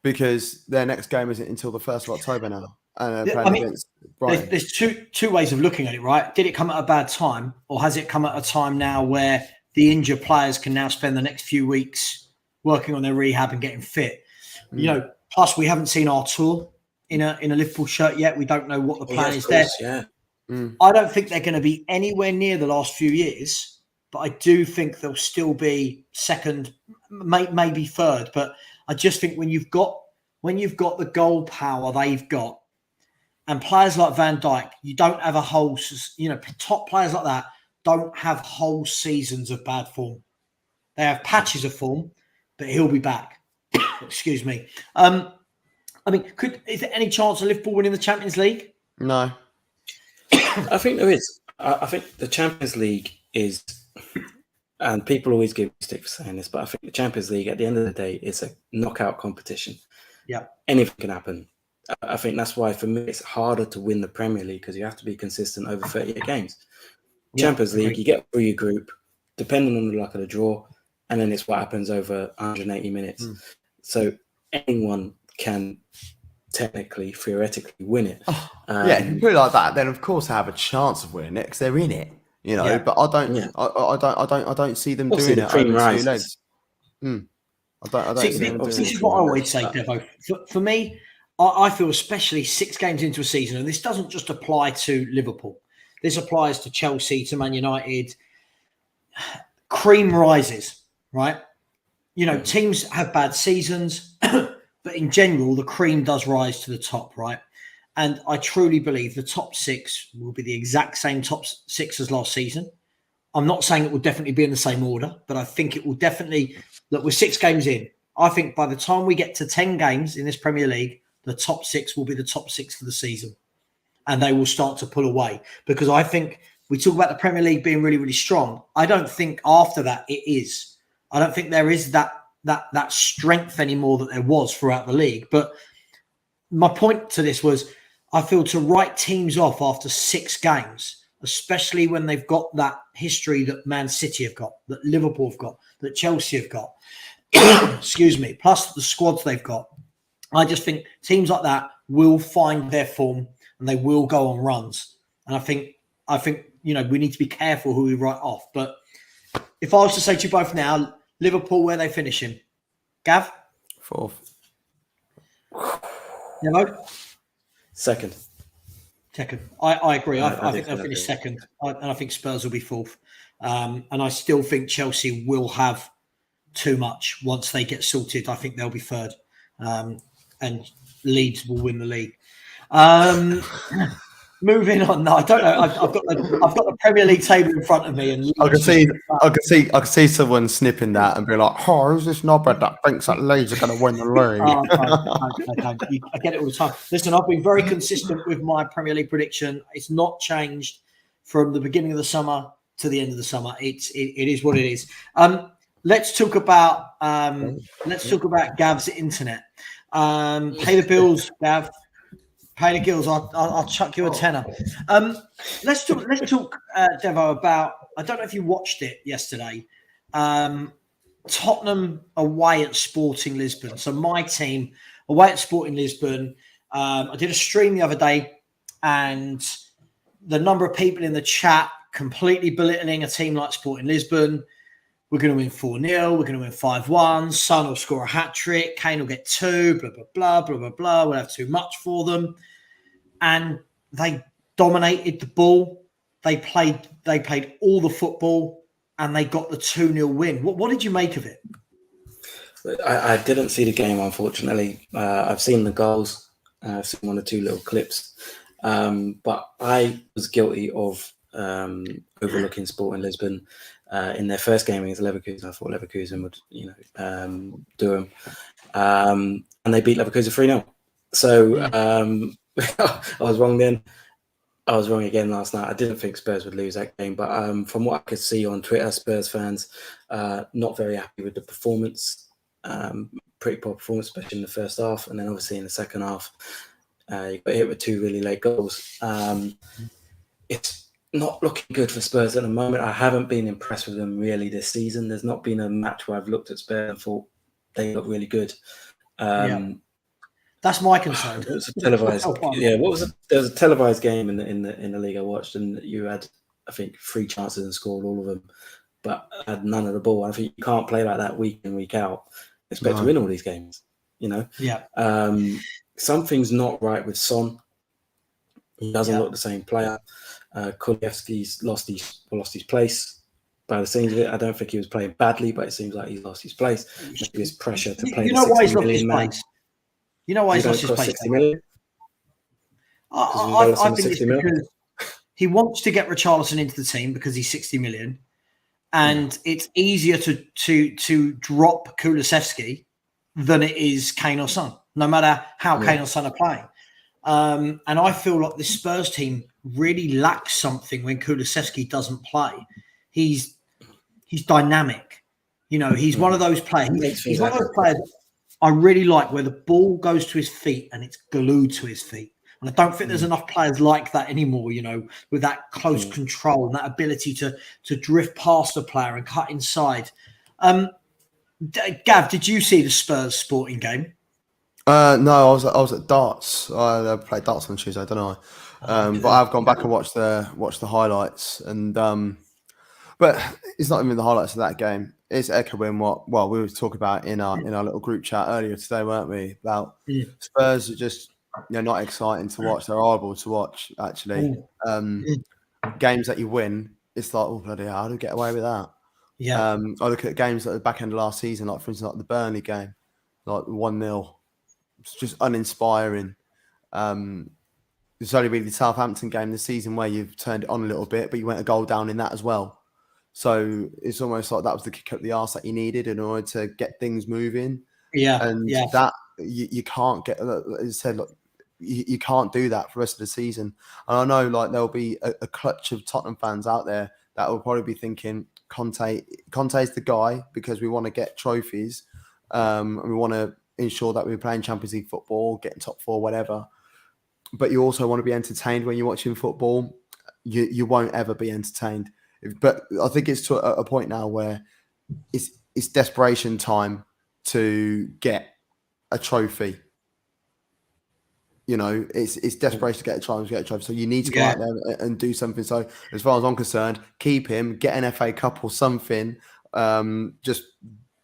Because their next game isn't until the 1st of October now. And against Brighton. There's two ways of looking at it, right? Did it come at a bad time, or has it come at a time now where the injured players can now spend the next few weeks working on their rehab and getting fit? You know, plus we haven't seen Artur in a Liverpool shirt yet. We don't know what the plan is there. Yeah. I don't think they're going to be anywhere near the last few years, but I do think they'll still be second, maybe third. But I just think when you've got the goal power they've got, and players like Van Dijk, you don't have a whole, top players like that don't have whole seasons of bad form. They have patches of form, but he'll be back. Excuse me. Is there any chance of Liverpool winning the Champions League? No. I think there is. I think the Champions League is, and people always give me stick for saying this, but I think the Champions League at the end of the day is a knockout competition. Yeah. Anything can happen. I think that's why for me it's harder to win the Premier League because you have to be consistent over 38 games. Champions League, you get through your group, depending on the luck of the draw, and then it's what happens over 180 minutes. So anyone can technically, theoretically win it. If you put it like that, then of course they have a chance of winning it because they're in it, you know. But I don't see them doing it over 2 legs. I don't See, see them doing this anything is what I like always say, that. Devo. For me, I feel especially 6 games into a season, and this doesn't just apply to Liverpool. This applies to Chelsea, to Man United. Cream rises, right? You know, teams have bad seasons, but in general, the cream does rise to the top, right? And I truly believe the top 6 will be the exact same top 6 as last season. I'm not saying it will definitely be in the same order, but I think it will definitely. Look, we're 6 games in. I think by the time we get to 10 games in this Premier League, the top 6 will be the top 6 for the season. And they will start to pull away. Because I think we talk about the Premier League being really, really strong. I don't think after that it is. I don't think there is that strength anymore that there was throughout the league. But my point to this was I feel to write teams off after 6 games, especially when they've got that history that Man City have got, that Liverpool have got, that Chelsea have got, excuse me, plus the squads they've got. I just think teams like that will find their form and they will go on runs. And I think you know, we need to be careful who we write off. But if I was to say to you both now, Liverpool, where are they finishing? Gav? 4th. Hello? Second. I agree. I think do they'll finish agree. second. And I think Spurs will be 4th. And I still think Chelsea will have too much once they get sorted. I think they'll be 3rd. And Leeds will win the league. Moving on. No, I don't know. I've got the Premier League table in front of me, and I can see someone snipping that and be like, "Oh, who's this knobhead that thinks that Leeds are going to win the league?" I get it all the time. Listen, I've been very consistent with my Premier League prediction. It's not changed from the beginning of the summer to the end of the summer. It is what it is. Let's talk about Gav's internet. Pay the bills, Gav. Pay the bills. I'll chuck you a tenner. Let's talk, Devo, about. I don't know if you watched it yesterday. Tottenham away at Sporting Lisbon. So my team away at Sporting Lisbon. I did a stream the other day, and the number of people in the chat completely belittling a team like Sporting Lisbon. We're going to win 4-0. We're going to win 5-1. Son will score a hat-trick. Kane will get 2. Blah, blah, blah, blah, blah, blah. We'll have too much for them. And they dominated the ball. They played all the football, and they got the 2-0 win. What did you make of it? I didn't see the game, unfortunately. I've seen the goals. I've seen 1 or 2 little clips. But I was guilty of overlooking Sporting Lisbon. In their first game against Leverkusen, I thought Leverkusen would, do them. And they beat Leverkusen 3-0. So I was wrong then. I was wrong again last night. I didn't think Spurs would lose that game. But from what I could see on Twitter, Spurs fans not very happy with the performance. Pretty poor performance, especially in the first half. And then obviously in the second half, you got hit with 2 really late goals. It's not looking good for Spurs at the moment. I haven't been impressed with them really this season. There's not been a match where I've looked at Spurs and thought they look really good. That's my concern. It was a televised. There was a televised game in the league I watched, and you had, I think, 3 chances and scored all of them, but had none of the ball. I think you can't play like that week in, week out. Expect to win all these games. Something's not right with Son. He doesn't look the same player. Kulusevski's lost his place by the seams of it. I don't think he was playing badly, but it seems like he's lost his place. Maybe his pressure to play. You know why he's lost his place? You know why he's lost his place? 60 million? I think it's because he wants to get Richarlison into the team because he's 60 million, and it's easier to drop Kulusevski than it is Kane or Son, no matter how Kane or Son are playing. And I feel like the Spurs team really lacks something when Kulusevski doesn't play. He's dynamic. He's one of those players. He's one of those players I really like where the ball goes to his feet and it's glued to his feet. And I don't think there's enough players like that anymore, with that close control and that ability to drift past the player and cut inside. Gav, did you see the Spurs Sporting game? No, I was at darts. I played darts on Tuesday. I don't know, but I've gone back and watched the highlights. And But it's not even the highlights of that game. It's echoing what we were talking about in our little group chat earlier today, weren't we? About Spurs are just not exciting to watch. They're horrible to watch, actually. Games that you win, it's like, oh bloody hell, how do we get away with that? Yeah. I look at games at the back end of last season, like for instance, like the Burnley game, like 1-0. It's just uninspiring. It's only really the Southampton game this season where you've turned it on a little bit, but you went a goal down in that as well. So it's almost like that was the kick up the arse that you needed in order to get things moving. Yeah. And that you can't get, as I said, like, you can't do that for the rest of the season. And I know like there'll be a clutch of Tottenham fans out there that will probably be thinking Conte's the guy because we want to get trophies. And we want to ensure that we're playing Champions League football, getting top 4, whatever. But you also want to be entertained when you're watching football. You won't ever be entertained. But I think it's to a point now where it's desperation time to get a trophy. It's desperation to get a trophy. So you need to go out there and do something. So as far as I'm concerned, keep him, get an FA Cup or something. Just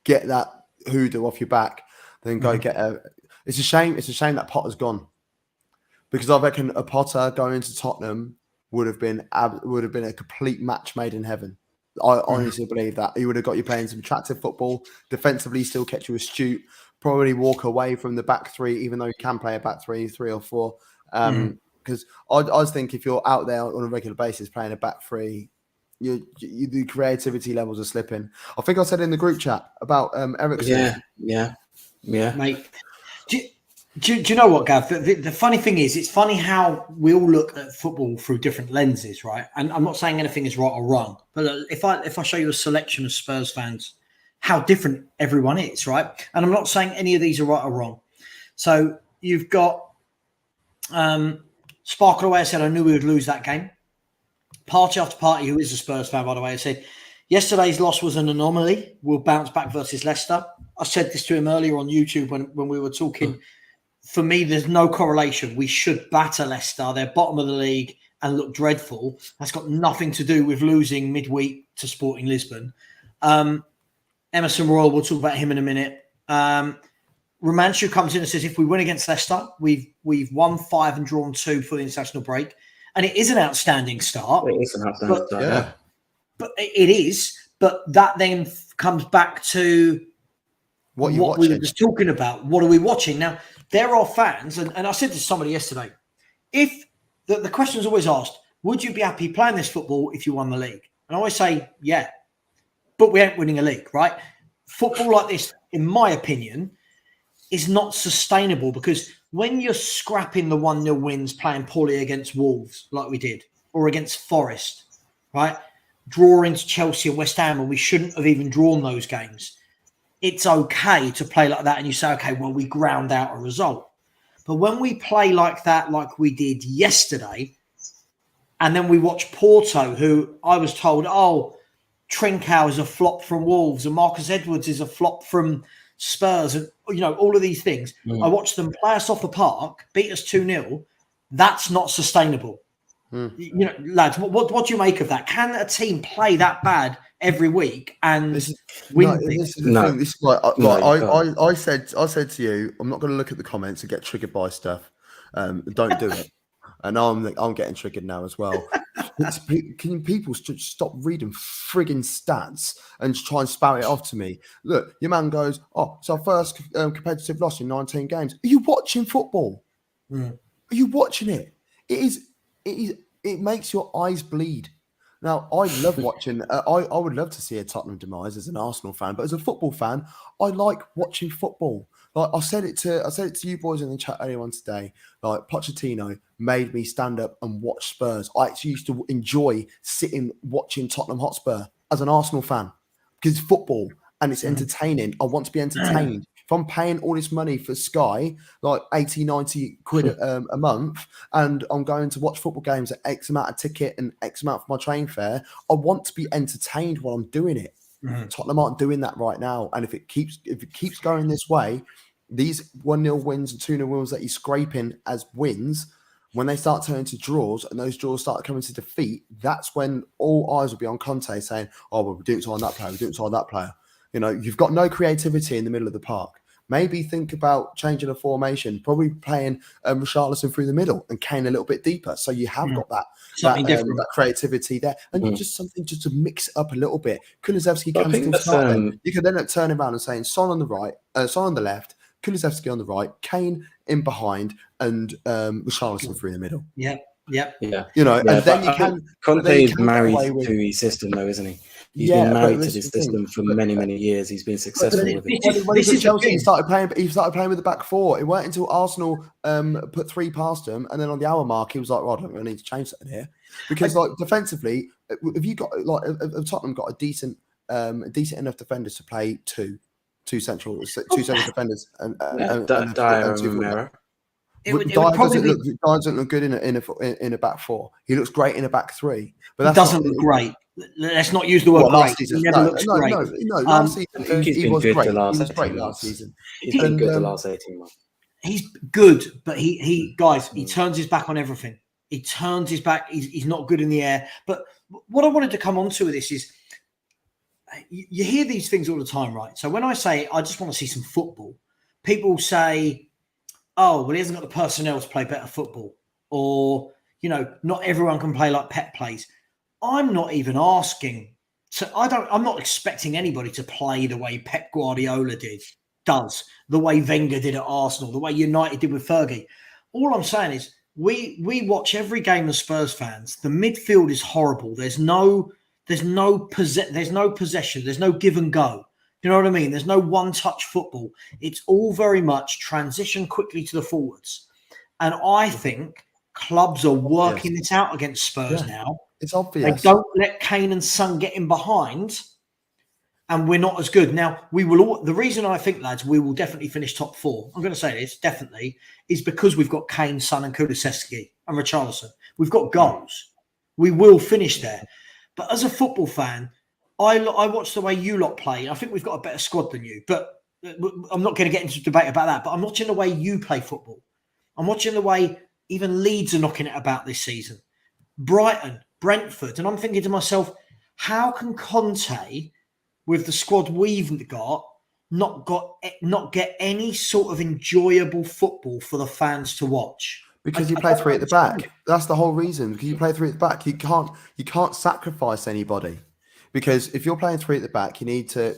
get that hoodoo off your back. Then go get a. It's a shame. It's a shame that Potter's gone, because I reckon a Potter going to Tottenham would have been a complete match made in heaven. I honestly believe that he would have got you playing some attractive football, defensively still kept you astute, probably walk away from the back three, even though you can play a back three or four. Because I think if you're out there on a regular basis playing a back three, the creativity levels are slipping. I think I said in the group chat about Eriksen. Yeah. Mate. Do you know what, Gav? The funny thing is, it's funny how we all look at football through different lenses, right? And I'm not saying anything is right or wrong, but if I show you a selection of Spurs fans, how different everyone is, right? And I'm not saying any of these are right or wrong. So you've got Sparkle away said, I knew we would lose that game. Party after party, who is a Spurs fan, by the way, said, yesterday's loss was an anomaly. We'll bounce back versus Leicester. I said this to him earlier on YouTube when we were talking. For me, there's no correlation. We should batter Leicester. They're bottom of the league and look dreadful. That's got nothing to do with losing midweek to Sporting Lisbon. Emerson Royal, we'll talk about him in a minute. Romanchu comes in and says, if we win against Leicester, we've won 5 and drawn 2 for the international break. And it is an outstanding start. It is an outstanding start, yeah. But it is. But that then comes back to what we were just talking about. What are we watching? Now, there are fans, and I said this to somebody yesterday, if the question is always asked, would you be happy playing this football if you won the league? And I always say, yeah, but we ain't winning a league, right? Football like this, in my opinion, is not sustainable, because when you're scrapping the 1-0 wins, playing poorly against Wolves like we did, or against Forest, right? Drawing to Chelsea and West Ham, and we shouldn't have even drawn those games. It's okay to play like that and you say, okay, well, we ground out a result. But when we play like that, like we did yesterday, and then we watch Porto, who I was told, Trincao is a flop from Wolves and Marcus Edwards is a flop from Spurs, and all of these things. I watched them play us off the park, beat us 2-0. That's not sustainable. Lads, what do you make of that? Can a team play that bad every week and win? This is the thing. This is why I said to you, I'm not going to look at the comments and get triggered by stuff. Don't do it. And I'm getting triggered now as well. Can people stop reading frigging stats and try and spout it off to me? Look, your man goes, it's our first competitive loss in 19 games. Are you watching football? Are you watching it? It makes your eyes bleed. Now, I love watching. I would love to see a Tottenham demise as an Arsenal fan, but as a football fan, I like watching football. Like I said it to you boys in the chat earlier on today. Like Pochettino made me stand up and watch Spurs. I actually used to enjoy sitting watching Tottenham Hotspur as an Arsenal fan, because it's football and it's entertaining. I want to be entertained. If I'm paying all this money for Sky, like 80, 90 quid a month, and I'm going to watch football games at X amount of ticket and X amount for my train fare, I want to be entertained while I'm doing it. Tottenham aren't doing that right now. And if it keeps going this way, these 1-0 wins and 2-0 wins that you're scraping as wins when they start turning to draws and those draws start coming to defeat, that's when all eyes will be on Conte saying, oh, well, we didn't sign that player, we didn't sign that player. You know, you've got no creativity in the middle of the park. Maybe think about changing a formation, probably playing Richarlison through the middle and Kane a little bit deeper. So you have got that creativity there. And just something just to mix it up a little bit. Kulusevski can still start there. You can then turn around and saying Son on the right, Son on the left, Kulusevski on the right, Kane in behind, and Richarlison through the middle. Yeah. You know, and then you can. Conte is married to his system, though, isn't he? He's been married to this system for many years. He's been successful with it. When he was at Chelsea, he started playing with the back four. It weren't until Arsenal put 3 past him, and then on the hour mark, he was like, "Well, I don't really need to change something here," because like defensively, have you got Tottenham got a decent enough defenders to play two central defenders and Dyer and Romero. Dyer doesn't look good in a back four. He looks great in a back 3, but that doesn't look great. Let's not use the word great. Last season. He never looks great. No, last season he was great. He was great last season. He's been good the last 18 months. He's good, but he turns his back on everything. He turns his back. He's not good in the air. But what I wanted to come on to with this is, you hear these things all the time, right? So when I say I just want to see some football, people say, oh, well, he hasn't got the personnel to play better football. Or, you know, not everyone can play like Pep plays. I'm not even asking. So I'm not expecting anybody to play the way Pep Guardiola does, the way Wenger did at Arsenal, the way United did with Fergie. All I'm saying is we watch every game as Spurs fans. The midfield is horrible. There's no possession. There's no give and go. You know what I mean? There's no one-touch football. It's all very much transition quickly to the forwards. And I think clubs are working this out against Spurs now. It's obvious. They don't let Kane and Son get in behind, and we're not as good. Now, the reason I think, lads, we will definitely finish top 4, I'm going to say this, definitely, is because we've got Kane, Son and Kulusevski and Richarlison. We've got goals. We will finish there. But as a football fan, I watch the way you lot play. I think we've got a better squad than you, but I'm not going to get into a debate about that. But I'm watching the way you play football. I'm watching the way even Leeds are knocking it about this season. Brighton, Brentford. And I'm thinking to myself, how can Conte, with the squad we've got, not get any sort of enjoyable football for the fans to watch? Because you play 3 at the back. That's the whole reason. Because you play 3 at the back, you can't sacrifice anybody. Because if you're playing 3 at the back, you need to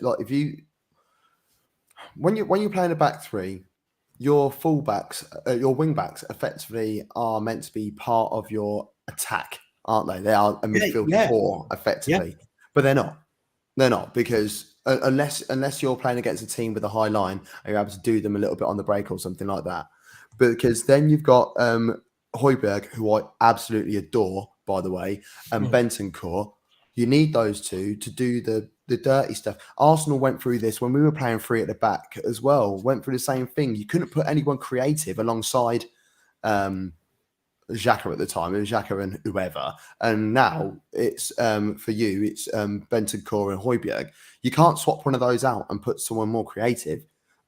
when you're playing a back 3, your fullbacks, your wing backs, effectively are meant to be part of your attack, aren't they? They are a midfield 4, effectively, but they're not. They're not, because unless you're playing against a team with a high line, and you're able to do them a little bit on the break or something like that. Because then you've got Højbjerg, who I absolutely adore, by the way, and Bentancur. You need those two to do the dirty stuff. Arsenal went through this when we were playing 3 at the back as well. Went through the same thing. You couldn't put anyone creative alongside Xhaka at the time. It was Xhaka and whoever. And now it's for you, it's Bentancur and Højbjerg. You can't swap one of those out and put someone more creative.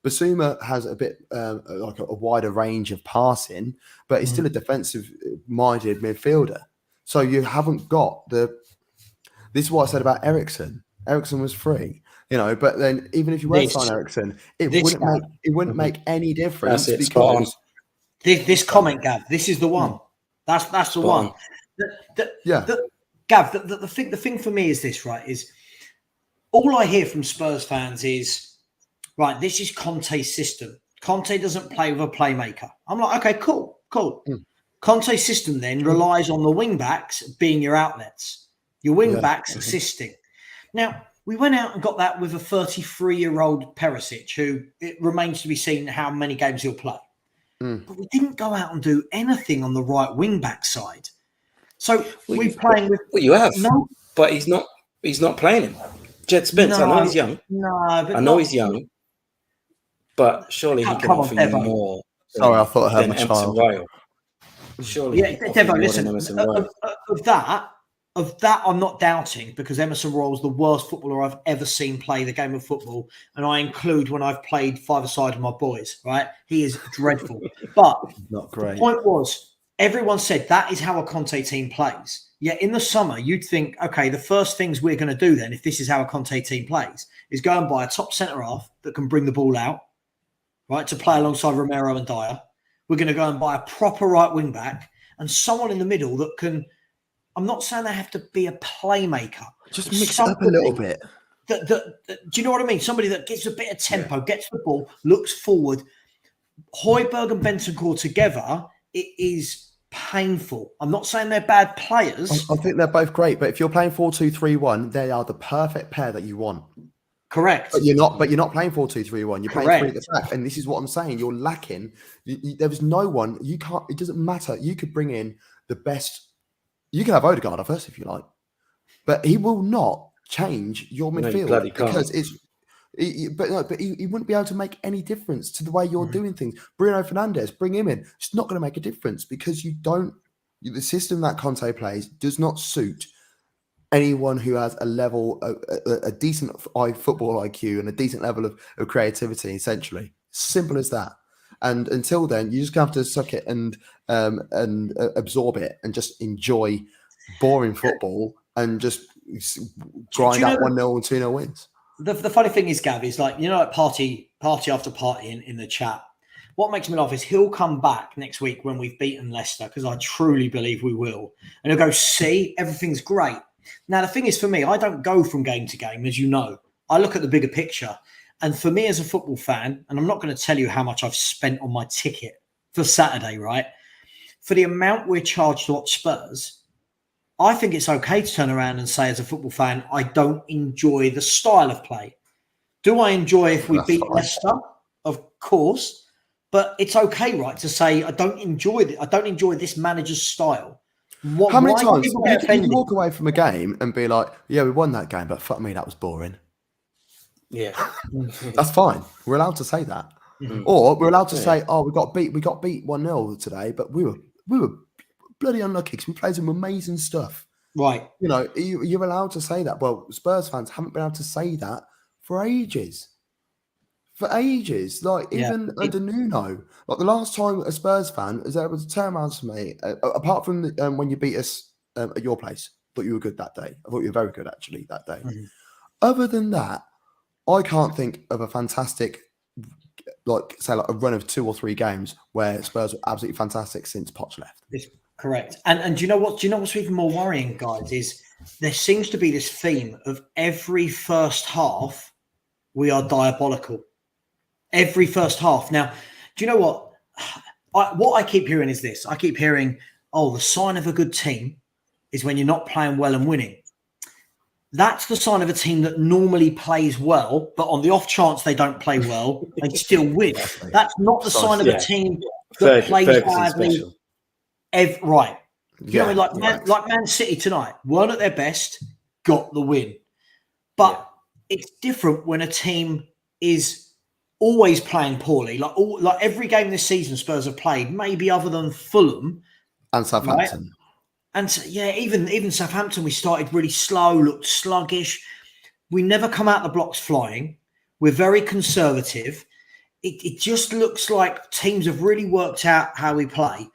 Basuma has a bit like a wider range of passing, but he's still a defensive-minded midfielder. So you haven't got the... This is what I said about Eriksen. Eriksen was free, you know. But then, even if you were to sign Eriksen, it wouldn't make any difference. That's it. Because this comment, Gav, this is the one. That's the one. Gav, the thing for me is this, right? Is all I hear from Spurs fans is, right, this is Conte's system. Conte doesn't play with a playmaker. I'm like, okay, cool. Conte's system then relies on the wing backs being your outlets. Your wing backs assisting. Now, we went out and got that with a 33-year-old Perisic, who it remains to be seen how many games he'll play. But we didn't go out and do anything on the right wing back side. So we're playing with... Well, you have, but he's not playing him. Jed Spence, I know he's young. He's young, but surely he can offer you more. Sorry, I thought I heard my child. Surely, Devo, listen, of that, I'm not doubting, because Emerson Royal's the worst footballer I've ever seen play the game of football, and I include when I've played 5-a-side with my boys. Right, he is dreadful. But not great. The point was, everyone said that is how a Conte team plays. Yet in the summer, you'd think, okay, the first things we're going to do then, if this is how a Conte team plays, is go and buy a top centre half that can bring the ball out, right, to play alongside Romero and Dyer. We're going to go and buy a proper right wing back and someone in the middle that can. I'm not saying they have to be a playmaker. Just mix it up a little bit. Do you know what I mean? Somebody that gets a bit of tempo, gets the ball, looks forward. Højbjerg and Bentancur together, it is painful. I'm not saying they're bad players. I think they're both great, but if you're playing 4-2-3-1, they are the perfect pair that you want. Correct. But you're not playing 4-2-3-1. You're playing Correct. three at the back, and this is what I'm saying. You're lacking. There was no one. You can't. It doesn't matter. You could bring in the best. You can have Odegaard at first if you like, but he will not change your midfield because it's. But he wouldn't be able to make any difference to the way you're doing things. Bruno Fernandes, bring him in. It's not going to make a difference because you don't. The system that Conte plays does not suit anyone who has a level, a decent football IQ and a decent level of creativity. Essentially, simple as that. And until then, you just have to suck it and absorb it and just enjoy boring football and just grind out 1-0 and 2-0 wins. The funny thing is, Gav, is like, like party after party in the chat. What makes me laugh is he'll come back next week when we've beaten Leicester, because I truly believe we will. And he'll go, see, everything's great. Now, the thing is, for me, I don't go from game to game, as you know. I look at the bigger picture. And for me as a football fan, and I'm not going to tell you how much I've spent on my ticket for Saturday, right? For the amount we're charged to watch Spurs, I think it's okay to turn around and say, as a football fan, I don't enjoy the style of play. Do I enjoy if we beat Leicester? Of course. But it's okay, right, to say I don't enjoy it. I don't enjoy this manager's style. How many times you walk away from a game and be like, yeah, we won that game, but fuck me, that was boring. Yeah. That's fine. We're allowed to say that. Mm-hmm. Or we're allowed to say, oh, we got beat 1-0 today, but we were bloody unlucky because we played some amazing stuff. Right. You're allowed to say that. Well, Spurs fans haven't been able to say that for ages. Like, even under Nuno. Like, the last time a Spurs fan was able to turn around to me, apart from when you beat us at your place, I thought you were good that day. I thought you were very good, actually, that day. Mm-hmm. Other than that, I can't think of a fantastic, like a run of 2 or 3 games where Spurs were absolutely fantastic since Poch left. It's correct. And do you know what's even more worrying, guys, is there seems to be this theme of every first half we are diabolical. Every first half. Now, do you know what? What I keep hearing is this. I keep hearing, the sign of a good team is when you're not playing well and winning. That's the sign of a team that normally plays well, but on the off chance they don't play well, they still win. That's not the sign of a team that plays badly. Right. Like Man City tonight, weren't at their best, got the win. But it's different when a team is always playing poorly. Like every game this season Spurs have played, maybe other than Fulham. And Southampton. Right? And even Southampton, we started really slow, looked sluggish. We never come out the blocks flying. We're very conservative. It just looks like teams have really worked out how we play.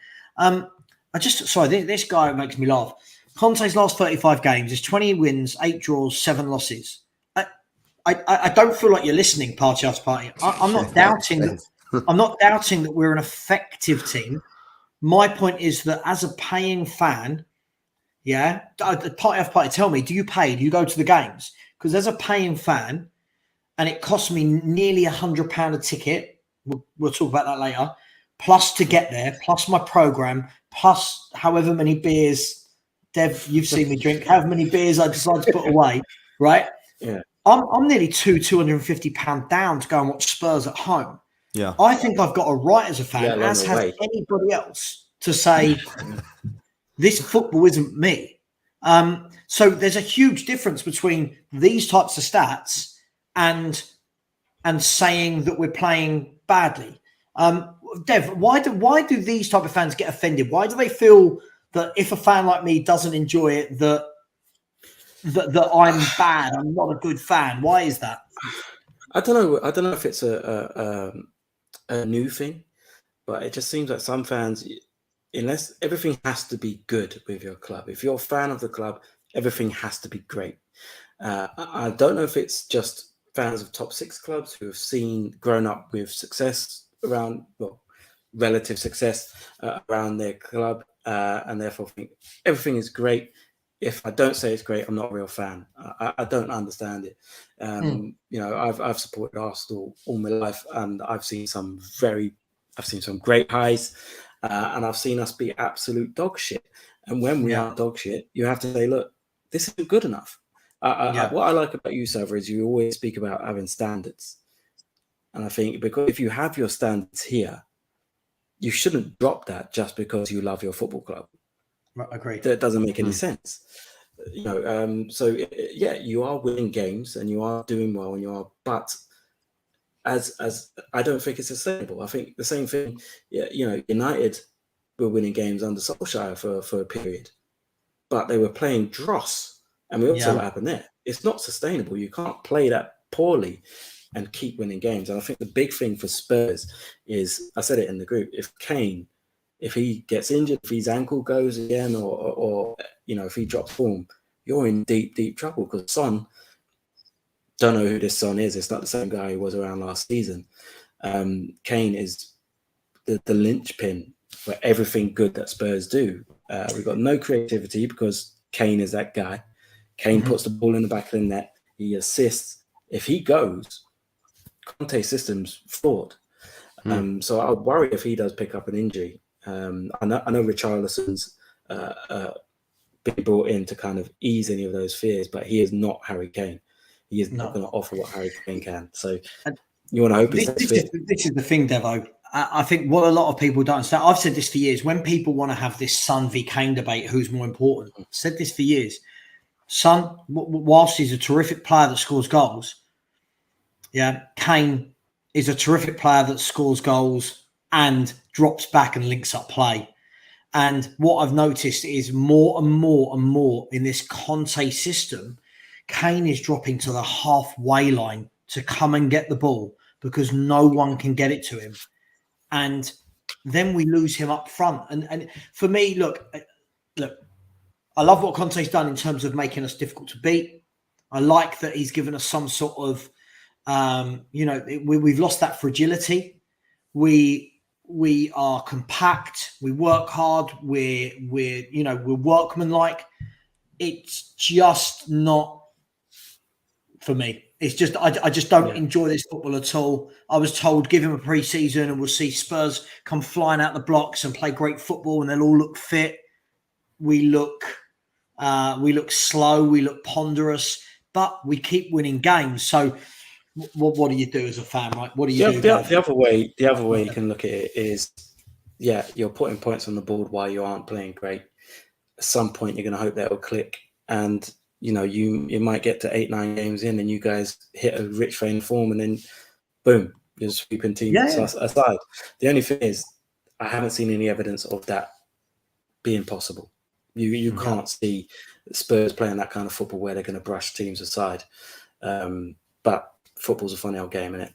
This guy makes me laugh. Conte's last 35 games is 20 wins, 8 draws, 7 losses. I don't feel like you're listening, party after party. I'm not doubting. I'm not doubting that we're an effective team. My point is that as a paying fan, party after party, tell me, do you pay? Do you go to the games? Because as a paying fan, and it costs me nearly £100 a ticket. We'll talk about that later. Plus to get there, plus my program, plus however many beers, Dev, you've seen me drink, however many beers I decide to put away, right? Yeah. I'm nearly £250 down to go and watch Spurs at home. Yeah, I think I've got a right as a fan, as has anybody else, to say this football isn't me. So there's a huge difference between these types of stats and saying that we're playing badly. Dev, why do these type of fans get offended? Why do they feel that if a fan like me doesn't enjoy it, that I'm bad, I'm not a good fan? Why is that? I don't know if it's a new thing, but it just seems like some fans, unless everything has to be good with your club. If you're a fan of the club, everything has to be great. I don't know if it's just fans of top six clubs who have grown up with success around, well, relative success around their club, and therefore think everything is great. If I don't say it's great, I'm not a real fan. I don't understand it. You know, I've supported Arsenal all my life, and I've seen some great highs, and I've seen us be absolute dog shit. And when we are dog shit, you have to say, look, this isn't good enough. What I like about you, Savva, is you always speak about having standards. And I think because if you have your standards here, you shouldn't drop that just because you love your football club. Agreed. That doesn't make any sense. You know, you are winning games and you are doing well and you are, but as I don't think it's sustainable. I think the same thing, you know, United were winning games under Solskjaer for a period, but they were playing dross. And we all saw what happened there. It's not sustainable. You can't play that poorly and keep winning games. And I think the big thing for Spurs is, I said it in the group, if he gets injured, if his ankle goes again, or you know, if he drops form, you're in deep trouble. Because Son, don't know who this Son is. It's not the same guy who was around last season. Kane is the linchpin for everything good that Spurs do. We've got no creativity because Kane is that guy. Kane puts the ball in the back of the net. He assists. If he goes, Conte's system's flawed. So I would worry if he does pick up an injury. I know Richarlison's been brought in to kind of ease any of those fears, but he is not Harry Kane. He is not going to offer what Harry Kane can. So you want to hope this is the thing, Devo. I think what a lot of people don't understand, I've said this for years, when people want to have this Son v Kane debate, who's more important, I've said this for years. Son, whilst he's a terrific player that scores goals, Kane is a terrific player that scores goals and drops back and links up play. And what I've noticed is more and more in this Conte system, Kane is dropping to the halfway line to come and get the ball because no one can get it to him. And then we lose him up front. And for me, look, I love what Conte's done in terms of making us difficult to beat. I like that he's given us some sort of, we've lost that fragility. We are compact. We work hard. We're workmanlike. It's just not for me. It's just I just don't enjoy this football at all. I was told give him a pre-season and we'll see Spurs come flying out the blocks and play great football and they'll all look fit. We look slow. We look ponderous, but we keep winning games. So what do you do as a fan, right? What do you do? The other way you can look at it is, you're putting points on the board while you aren't playing great. At some point, you're going to hope that will click, and you know you might get to 8-9 games in, and you guys hit a rich vein form, and then boom, you're sweeping teams aside. The only thing is, I haven't seen any evidence of that being possible. You can't see Spurs playing that kind of football where they're going to brush teams aside. But football's a funny old game, isn't it?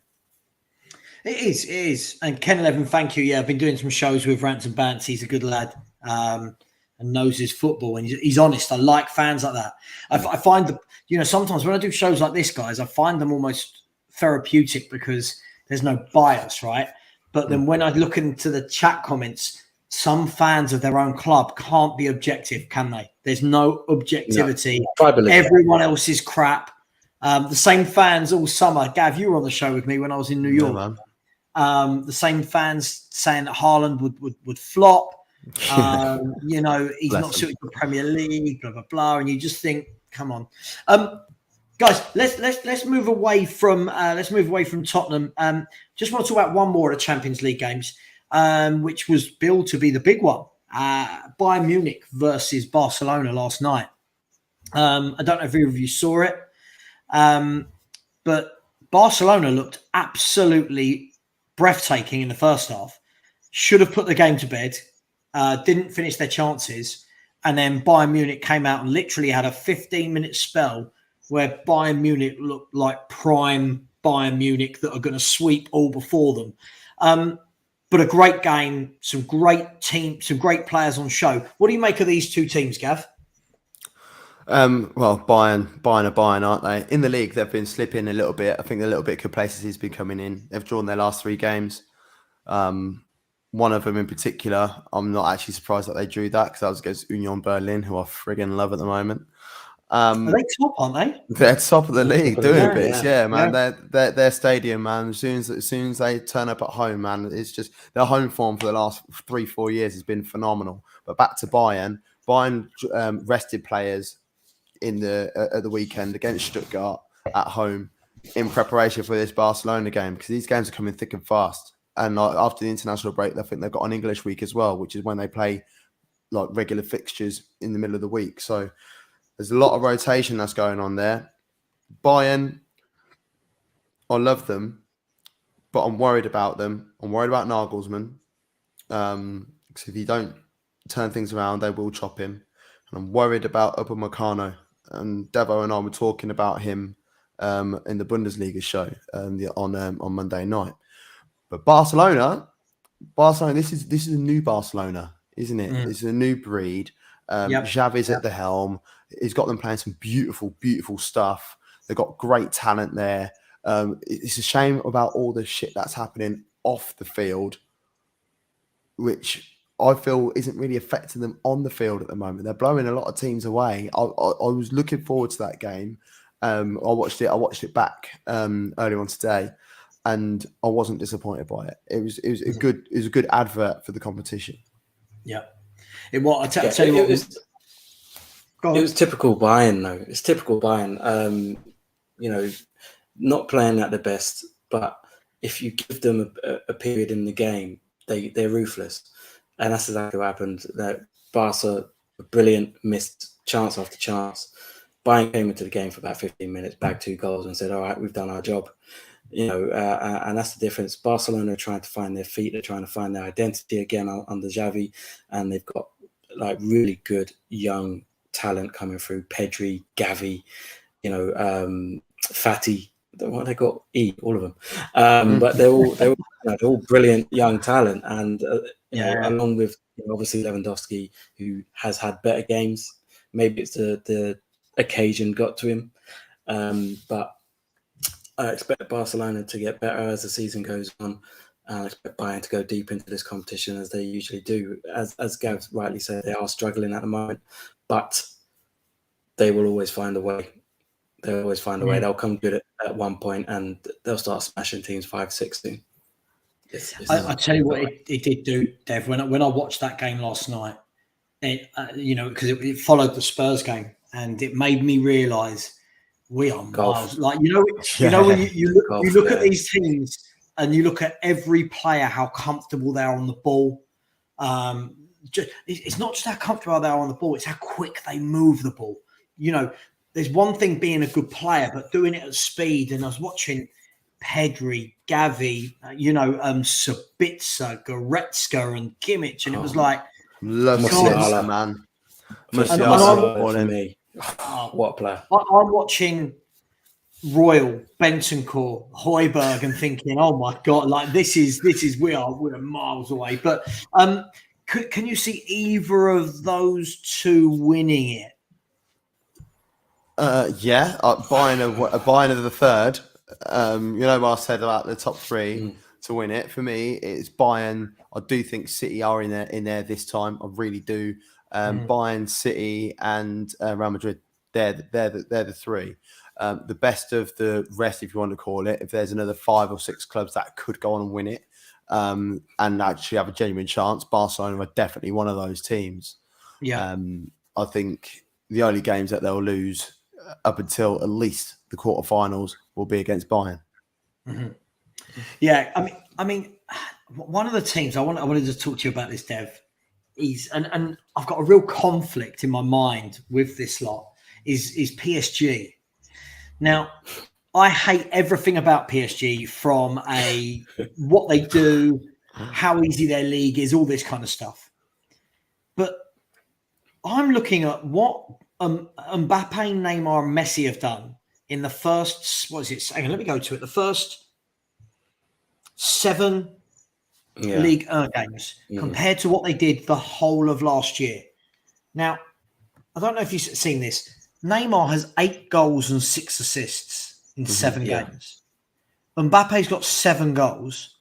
It is. And Ken 11, thank you. Yeah, I've been doing some shows with Rants and Bants. He's a good lad and knows his football. And he's honest. I like fans like that. I find sometimes when I do shows like this, guys, I find them almost therapeutic because there's no bias, right? But then when I look into the chat comments, some fans of their own club can't be objective, can they? There's no objectivity. No, everyone else is crap. The same fans all summer. Gav, you were on the show with me when I was in New York. The same fans saying that Haaland would flop. He's not suited for Premier League. Blah blah blah. And you just think, come on, guys. Let's move away from Tottenham. Just want to talk about one more of the Champions League games. Which was billed to be the big one. Bayern Munich versus Barcelona last night. I don't know if either of you saw it, but Barcelona looked absolutely breathtaking in the first half. Should have put the game to bed, didn't finish their chances, and then Bayern Munich came out and literally had a 15-minute spell where Bayern Munich looked like prime Bayern Munich that are going to sweep all before them. but a great game, some great team, some great players on show. What do you make of these two teams, Gav? Well, Bayern are Bayern, aren't they? In the league, they've been slipping a little bit. I think a little bit of complacency has been coming in. They've drawn their last 3 games. One of them in particular, I'm not actually surprised that they drew that because that was against Union Berlin, who I friggin' love at the moment. Are they top, aren't they? They're top of the league, doing bits, man. Yeah. Their stadium, man. As soon as they turn up at home, man, it's just their home form for the last 3-4 years has been phenomenal. But back to Bayern, rested players at the weekend against Stuttgart at home in preparation for this Barcelona game because these games are coming thick and fast. And after the international break, I think they've got an English week as well, which is when they play like regular fixtures in the middle of the week. So there's a lot of rotation that's going on there. Bayern, I love them, but I'm worried about them. I'm worried about Nagelsmann. Because if you don't turn things around, they will chop him. And I'm worried about Upamecano. And Devo and I were talking about him in the Bundesliga show on Monday night. But Barcelona, this is a new Barcelona, isn't it? It's a new breed. Xavi's at the helm. He's got them playing some beautiful, beautiful stuff. They've got great talent there. It's a shame about all the shit that's happening off the field, which I feel isn't really affecting them on the field at the moment. They're blowing a lot of teams away. I was looking forward to that game. I watched it back earlier on today. And I wasn't disappointed by it. It was a good advert for the competition. Yeah, it was. It was typical Bayern, though. It's typical Bayern. Not playing at the best, but if you give them a period in the game, they're ruthless, and that's exactly what happened. That Barca, brilliant, missed chance after chance. Bayern came into the game for about 15 minutes, bagged 2 goals, and said, "All right, we've done our job." And that's the difference. Barcelona are trying to find their feet. They're trying to find their identity again under Xavi, and they've got like really good young talent coming through. Pedri, Gavi, Fati. What they got? All of them. But they're all brilliant young talent, and along with obviously Lewandowski, who has had better games. Maybe it's the occasion got to him, but I expect Barcelona to get better as the season goes on. I expect Bayern to go deep into this competition as they usually do. As Gav rightly said, they are struggling at the moment, but they will always find a way. They'll always find a way. They'll come good at one point, and they'll start smashing teams 5-6 soon. I tell you what, it did do, Dev. When I watched that game last night, because it followed the Spurs game, and it made me realise we are miles. Like when you look at these teams and you look at every player, how comfortable they are on the ball. It's not just how comfortable they are on the ball; it's how quick they move the ball. There's one thing being a good player, but doing it at speed. And I was watching Pedri, Gavi, Sabitzer, Goretzka, and Kimmich, and it was like, love Musiala, man. Musiala for me. What a player! I'm watching Royal, Bentancur, Højbjerg, and thinking, "Oh my god! Like this is we're miles away." But can you see either of those two winning it? Bayern of the third. What I said about the top 3 to win it. For me, it's Bayern. I do think City are in there this time. I really do. Bayern, City, and Real Madrid. They're the 3. The best of the rest, if you want to call it. If there's another 5 or 6 clubs that could go on and win it, and actually have a genuine chance, Barcelona are definitely one of those teams. Yeah. I think the only games that they'll lose up until at least the quarterfinals will be against Bayern. Mm-hmm. Yeah, I mean, one of the teams I wanted to talk to you about this, Dev, is and I've got a real conflict in my mind with this lot is PSG. Now, I hate everything about PSG from what they do, how easy their league is, all this kind of stuff. But I'm looking at what Mbappe, Neymar, and Messi have done in the first, hang on, let me go to it. The first 7 League 1 games compared to what they did the whole of last year. Now, I don't know if you've seen this. Neymar has 8 goals and 6 assists in 7 games. Mbappe's got 7 goals.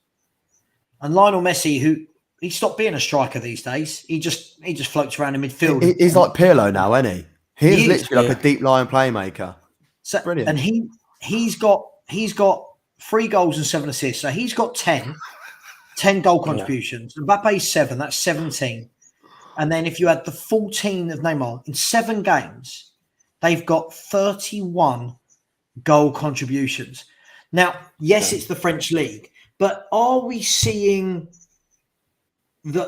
And Lionel Messi, who he stopped being a striker these days, he just floats around in midfield. He's like Pirlo now, isn't he? He's literally like a deep line playmaker. So, brilliant. And he's got 3 goals and 7 assists. So he's got 10 goal contributions. Mbappe's 7, that's 17. And then if you add the 14 of Neymar in 7 games, they've got 31 goal contributions. Now, yes, it's the French league, but are we seeing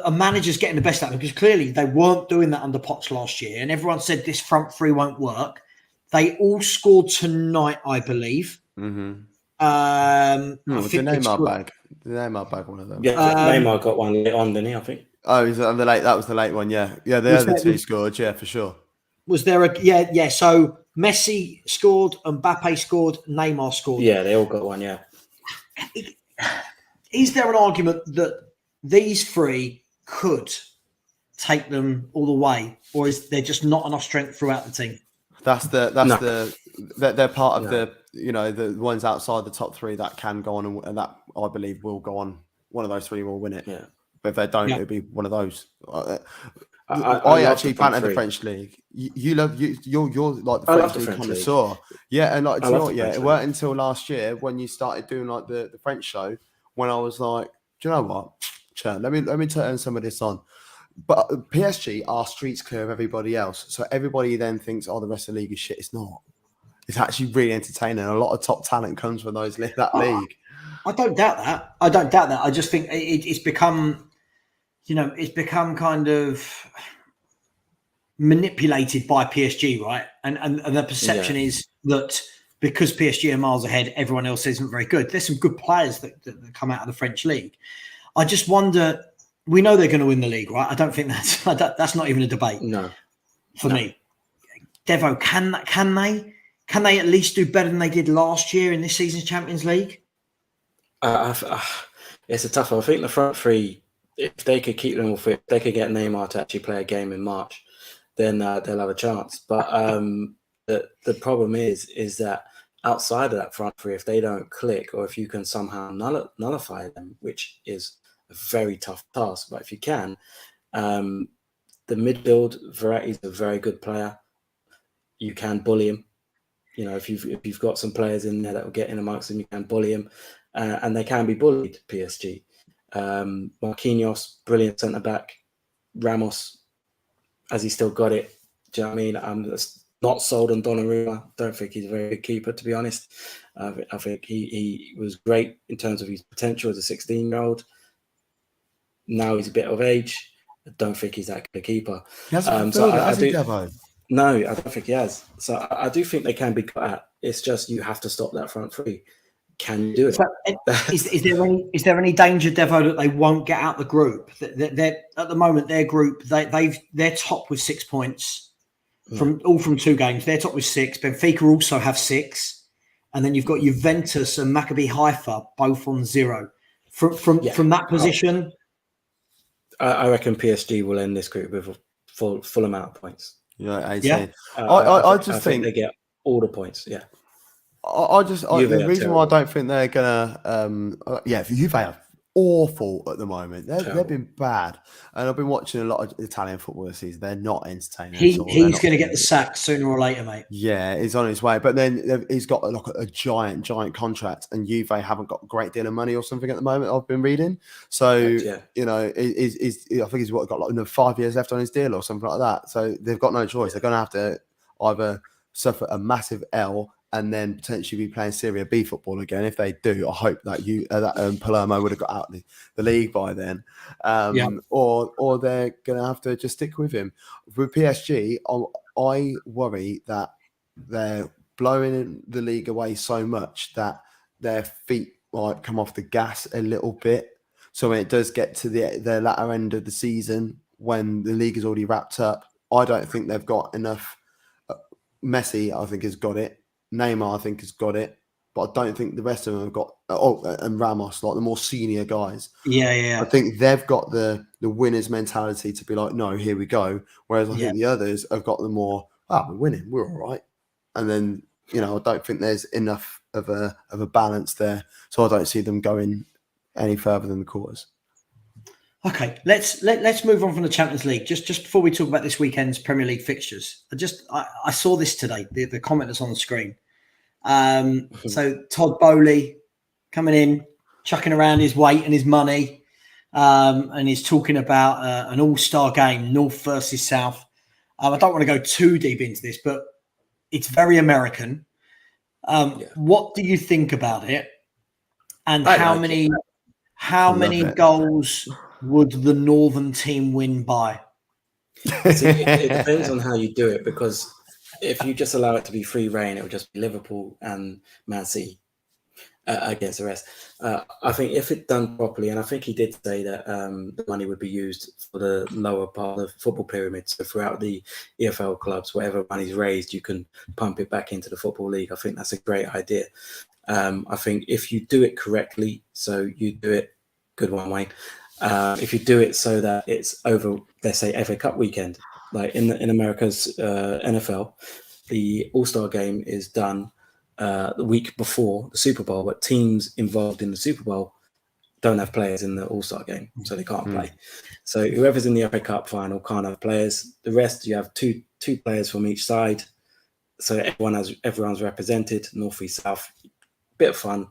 a manager's getting the best out of them? Because clearly they weren't doing that under Potts last year, and everyone said this front three won't work. They all scored tonight, I believe. Mm-hmm. Was the Neymar bag? The Neymar bag, one of them. Yeah, Neymar got one late on, didn't he? I think. Oh, is that the late? That was the late one. Yeah, the other two scored. Yeah, for sure. Was there a yeah? So Messi scored, Mbappe scored, Neymar scored. Yeah, they all got one. Yeah. Is there an argument that these 3 could take them all the way, or is there just not enough strength throughout the team? They're part of the ones outside the top 3 that can go on, and that I believe will go on. One of those 3 will win it. Yeah. But if they don't, it'll be one of those. I actually fancy the French league. You're like the French league connoisseur. Yeah, and like it weren't until last year when you started doing like the French show when I was like, do you know what? Let me turn some of this on. But PSG are streets clear of everybody else, so everybody then thinks, oh, the rest of the league is shit. It's not. It's actually really entertaining. A lot of top talent comes from that league. I don't doubt that. I just think it's become. It's become kind of manipulated by PSG, right? And the perception is that because PSG are miles ahead, everyone else isn't very good. There's some good players that come out of the French league. I just wonder, we know they're going to win the league, right? I don't think that's not even a debate. No. For me. Devo, can they at least do better than they did last year in this season's Champions League? It's a tough one. I think the front 3, if they could keep them all fit, if they could get Neymar to actually play a game in March, then they'll have a chance. But the problem is that outside of that front 3, if they don't click, or if you can somehow nullify them, which is a very tough task, but if you can, the midfield, Verratti's a very good player. You can bully him. If you've got some players in there that will get in amongst them, you can bully him, and they can be bullied. PSG. Marquinhos, brilliant centre back. Ramos, has he still got it? Do you know what I mean? I'm not sold on Donnarumma. Don't think he's a very good keeper, to be honest. I think he was great in terms of his potential as a 16-year-old. Now he's a bit of age. I don't think he's that good a keeper. He hasn't has he, Devo? No, I don't think he has. So I do think they can be cut at. It's just you have to stop that front 3. Can you do it? So, is there any danger, Devo, that they won't get out the group? They're at the moment, their group, they're top with 6 points from 2 games. They're top with 6. Benfica also have 6, and then you've got Juventus and Maccabi Haifa both on 0. From that position, I reckon PSG will end this group with a full amount of points. I just think they get all the points. Yeah. The reason why I don't think they're gonna, Juve are awful at the moment. They've been bad, and I've been watching a lot of Italian football this season. They're not entertaining. He's going to get the sack sooner or later, mate. Yeah, he's on his way. But then he's got a giant contract, and Juve haven't got a great deal of money or something at the moment. I've been reading. So I think he's got like 5 years left on his deal or something like that. So they've got no choice. They're going to have to either suffer a massive L and then potentially be playing Serie B football again. If they do, I hope that Palermo would have got out the league by then. Or they're going to have to just stick with him. With PSG, I worry that they're blowing the league away so much that their feet might come off the gas a little bit. So when it does get to the latter end of the season, when the league is already wrapped up, I don't think they've got enough. Messi, I think, has got it. Neymar, I think, has got it. but I don't think the rest of them have got. And Ramos, like the more senior guys. Yeah. I think they've got the winner's mentality to be like, no, here we go. Whereas I think the others have got the more, we're winning, we're all right. And then, I don't think there's enough of a balance there. So I don't see them going any further than the quarters. Okay, let's move on from the Champions League. Just before we talk about this weekend's Premier League fixtures, I saw this today. The comment that's on the screen. So Todd Bowley coming in, chucking around his weight and his money, and he's talking about an all-star game, North versus South. I don't want to go too deep into this, but it's very American. What do you think about it? And how many goals would the Northern team win by? See, it depends on how you do it, because if you just allow it to be free reign, it would just be Liverpool and Man City against the rest. I think if it's done properly, and I think he did say that the money would be used for the lower part of the football pyramid. So throughout the EFL clubs, whatever money's raised, you can pump it back into the Football League. I think that's a great idea. I think if you do it correctly, so you do it, good one, Wayne. If you do it so that it's over, let's say FA Cup weekend, like in America's NFL, the All-Star game is done the week before the Super Bowl, but teams involved in the Super Bowl don't have players in the All-Star game, so they can't play. So whoever's in the FA Cup final can't have players. The rest, you have two players from each side, so everyone's represented, North, East, South. Bit of fun.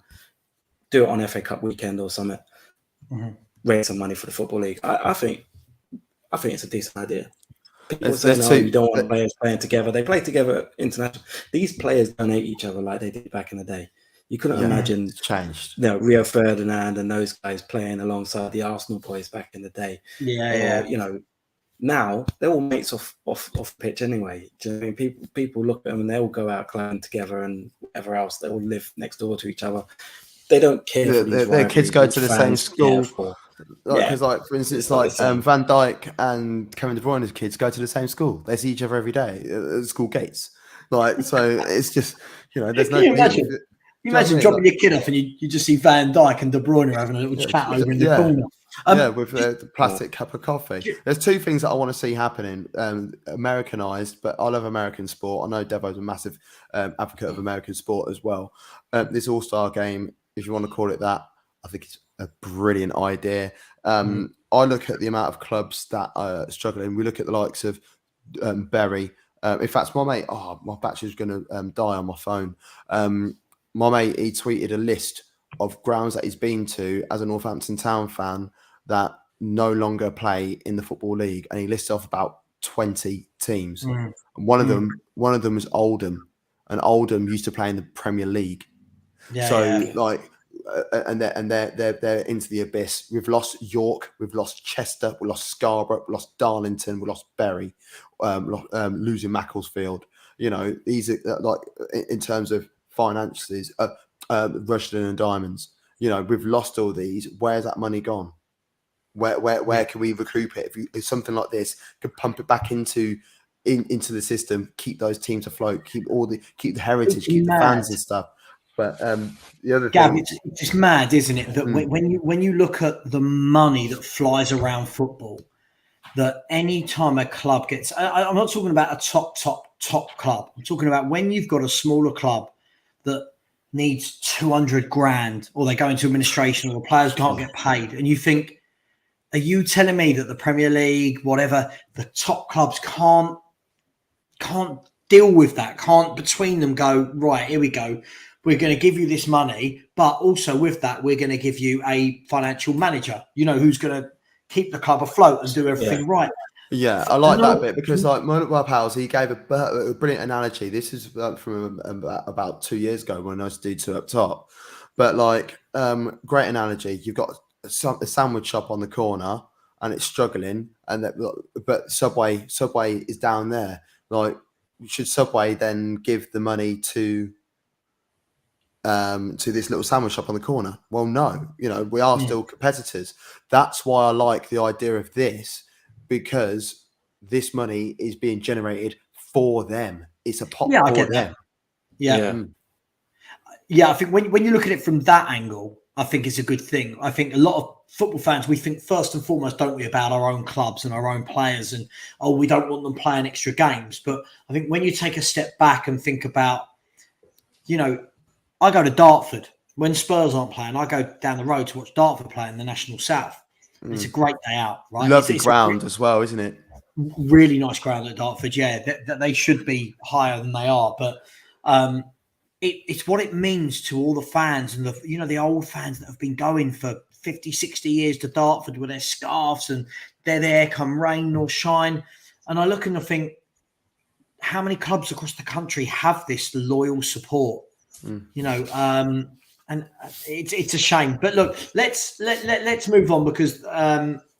Do it on FA Cup weekend or something. Raise some money for the Football League. I think it's a decent idea. People say, you don't want players playing together. They play together international. These players don't hate each other like they did back in the day. You couldn't imagine it's changed. Rio Ferdinand and those guys playing alongside the Arsenal boys back in the day. Now they're all mates off pitch anyway. Do you know what I mean? People look at them and they all go out clubbing together and whatever else. They all live next door to each other. They don't care. Their kids go to the same school. Because, for instance, Van Dijk and Kevin De Bruyne's kids go to the same school. They see each other every day at school gates. So it's just, there's no. Imagine dropping your kid off and you just see Van Dijk and De Bruyne having a little chat over in the corner. With the plastic cup of coffee. There's two things that I want to see happening. Americanized, but I love American sport. I know Devo's a massive advocate of American sport as well. This All-Star game, if you want to call it that, I think it's a brilliant idea. I look at the amount of clubs that are struggling. We look at the likes of Bury. In fact, my mate, my battery's going to die on my phone. My mate, he tweeted a list of grounds that he's been to as a Northampton Town fan that no longer play in the Football League, and he lists off about 20 teams. And one of them was Oldham, and Oldham used to play in the Premier League. And they're into the abyss. We've lost York, we've lost Chester, we lost Scarborough, we lost Darlington, we lost Bury, losing Macclesfield. These are in terms of finances, Rushden and Diamonds. We've lost all these. Where's that money gone? Where can we recoup it? If something like this could pump it back into the system, keep those teams afloat, keep the heritage, keep the fans and stuff. But the other Gav, thing, it's just mad, isn't it? That when you look at the money that flies around football, that any time a club gets, I'm not talking about a top club. I'm talking about when you've got a smaller club that needs 200 grand, or they go into administration, or the players can't get paid, and you think, are you telling me that the Premier League, whatever, the top clubs can't deal with that? Can't between them go, right, here we go. We're going to give you this money, but also with that, we're going to give you a financial manager, who's going to keep the club afloat and do everything right. Yeah, I like that bit because, one of my pals, he gave a brilliant analogy. This is from about 2 years ago when I was doing two up top. But, great analogy. You've got a sandwich shop on the corner and it's struggling, but Subway is down there. Should Subway then give the money to this little sandwich shop on the corner? Well, no. We are still competitors. That's why I like the idea of this, because this money is being generated for them. It's a pot for them. Yeah, I think when you look at it from that angle, I think it's a good thing. I think a lot of football fans, we think first and foremost, don't we, about our own clubs and our own players, and we don't want them playing extra games. But I think when you take a step back and think about, I go to Dartford when Spurs aren't playing. I go down the road to watch Dartford play in the National South. It's a great day out, right? Lovely it's ground as well, isn't it? Really nice ground at Dartford. Yeah, that they should be higher than they are, but it's what it means to all the fans and the old fans that have been going for 50, 60 years to Dartford with their scarves, and they're there come rain or shine. And I look and I think, how many clubs across the country have this loyal support? And it's a shame. But look, let's move on, because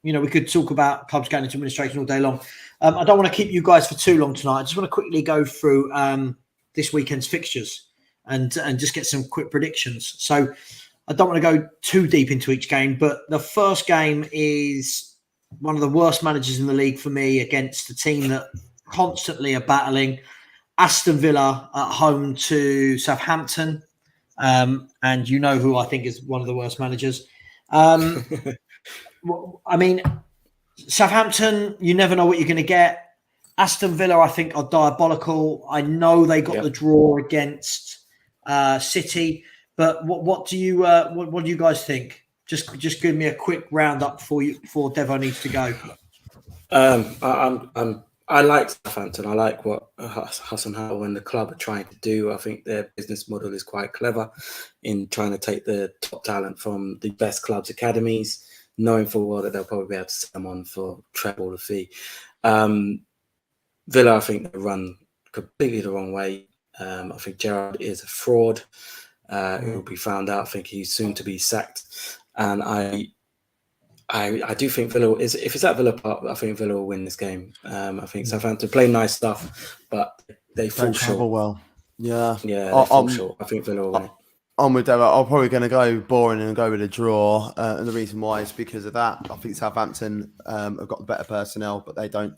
we could talk about clubs going into administration all day long. I don't want to keep you guys for too long tonight. I just want to quickly go through this weekend's fixtures and just get some quick predictions. So I don't want to go too deep into each game, but the first game is one of the worst managers in the league for me, against a team that constantly are battling. Aston Villa at home to Southampton. And you know who I think is one of the worst managers. Southampton, you never know what you're going to get. Aston Villa, I think, are diabolical. I know they got the draw against City, but what do you guys think? Just give me a quick roundup before Devo needs to go. I like Southampton. I like what Hassan Howe and the club are trying to do. I think their business model is quite clever in trying to take the top talent from the best clubs' academies, knowing full well that they'll probably be able to sell them on for treble the fee. Villa, I think they run completely the wrong way. I think Gerrard is a fraud. It will be found out. I think he's soon to be sacked. And I do think Villa if it's at Villa Park, I think Villa will win this game. I think Southampton play nice stuff, but they fall short. Well, yeah, they fall short. I think Villa will win. I'm with Devo. I'm probably going to go boring and go with a draw, and the reason why is because of that. I think Southampton have got the better personnel, but they don't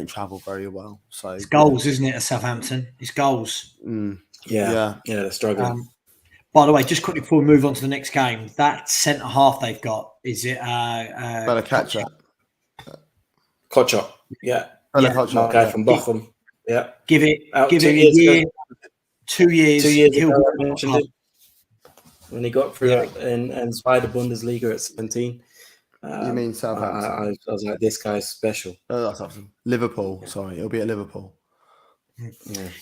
travel very well. So it's goals, isn't it? At Southampton, it's goals. Yeah, they're struggling. By the way, just quickly before we move on to the next game, that centre half they've got, is it Bella Catcher? Kochop, yeah. Guy from Bochum, yeah. Give it a year, 2 years. 2 years ago, when he got through and inspired the Bundesliga at 17. You mean Southampton? I was like, this guy's special. Oh, that's awesome. Liverpool, sorry. It'll be at Liverpool.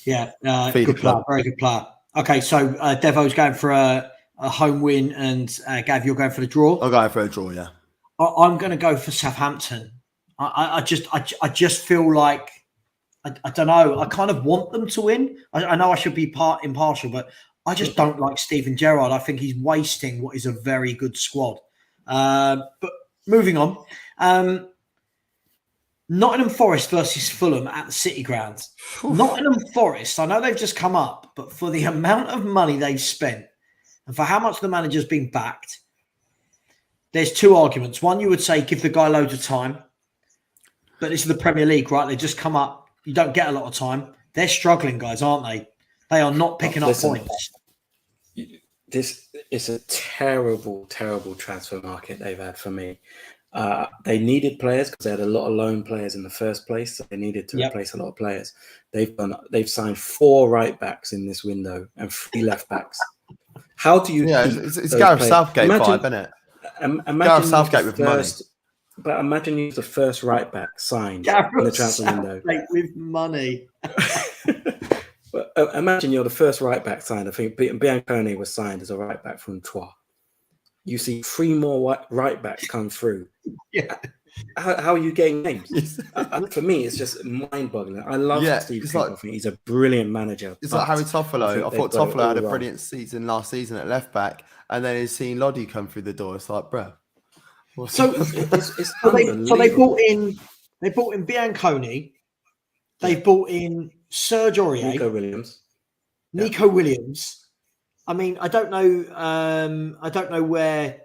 Yeah. Good player, very good player. Okay, so Devo's going for a home win, and Gav, you're going for the draw? I'm going for a draw, yeah. I'm going to go for Southampton. I just feel like, I don't know, I kind of want them to win. I know I should be impartial, but I just don't like Steven Gerrard. I think he's wasting what is a very good squad. But moving on. Nottingham Forest versus Fulham at the City Ground. Nottingham Forest, I know they've just come up, but for the amount of money they've spent and for how much the manager's been backed, there's two arguments. One, you would say give the guy loads of time, but this is the Premier League, right? They just come up. You don't get a lot of time. They're struggling, guys, aren't they? They are not picking up points. This is a terrible, terrible transfer market they've had for me. They needed players because they had a lot of loan players in the first place. So they needed to replace a lot of players. They've signed 4 right backs in this window and 3 left backs. How do you? Yeah, it's Gareth Southgate vibe, isn't it? Gareth Southgate with money. But imagine you're the first right back signed in the transfer window with money. But imagine you're the first right back signed. I think Bianconi was signed as a right back from Troyes. You see 3 more right backs come through. Yeah. How are you getting names? For me, it's just mind-boggling. I love Steve Cooper. I think he's a brilliant manager. It's like Harry Toffolo. I thought Toffolo had a brilliant season last season at left back, and then he's seen Lodi come through the door. It's like, bro. So they bought in Bianconi. They bought in Serge Aurier. Nico Williams. I mean, I don't know where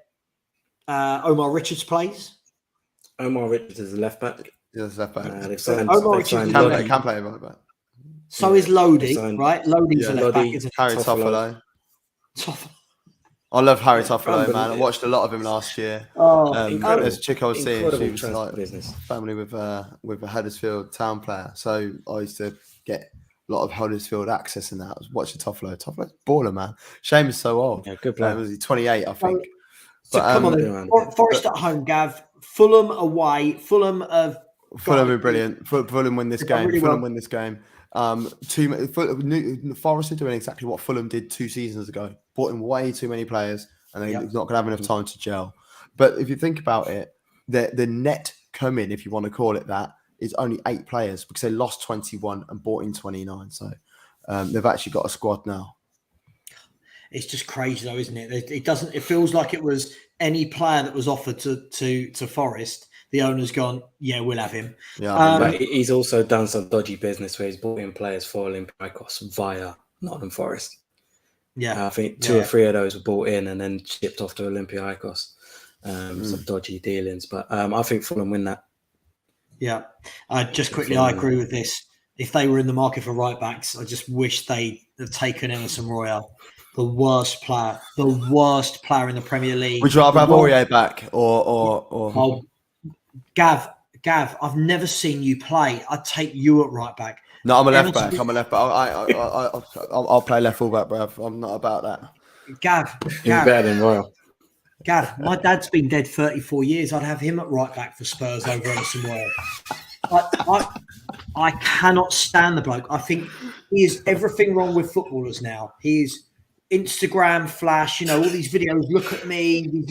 Omar Richards plays. Omar Richards is a left back. Yes, left back. Omar Richards can play right back. So is Lodi, right? Lodi's a left back. Harry Toffolo. I love Harry Toffolo, man. I unbelievable. watched a lot of him last year. Incredible. There's a chick I was seeing. She Incredible was transport like business. family with a Huddersfield Town player. So I used to get a lot of Huddersfield access and that. I was watching Toffolo. Toffolo's baller, man. Shame he's so old. Yeah, good player. Was he 28, I think? So But, come on, then. Forest at home, Gav. Fulham away. Fulham are brilliant. Fulham win this game. Really Fulham well. win this game. Forest are doing exactly what Fulham did 2 seasons ago. Bought in way too many players, and they're not going to have enough time to gel. But if you think about it, the net come in, if you want to call it that, is only 8 players because they lost 21 and bought in 29. So they've actually got a squad now. It's just crazy, though, isn't it? It doesn't. It feels like it was any player that was offered to Forest. The owner's gone, yeah, we'll have him. Yeah, but he's also done some dodgy business where he's bought in players for Olympiacos via Nottingham Forest. Yeah, I think 2 or 3 of those were bought in and then shipped off to Olympiacos. Some dodgy dealings, but I think Fulham win that. Yeah, just quickly, I agree with this. If they were in the market for right backs, I just wish they had taken Emerson Royale, the worst player in the Premier League. Would you rather have Aurier back or? Oh, Gav, I've never seen you play. I'd take you at right back. No, I'm a left back. I'll play left full back, bruv. I'm not about that. Gav, You're better than Royal. Gav, my dad's been dead 34 years. I'd have him at right back for Spurs over Emerson Royale. I cannot stand the bloke. I think he is everything wrong with footballers now. He is Instagram flash, all these videos. Look at me,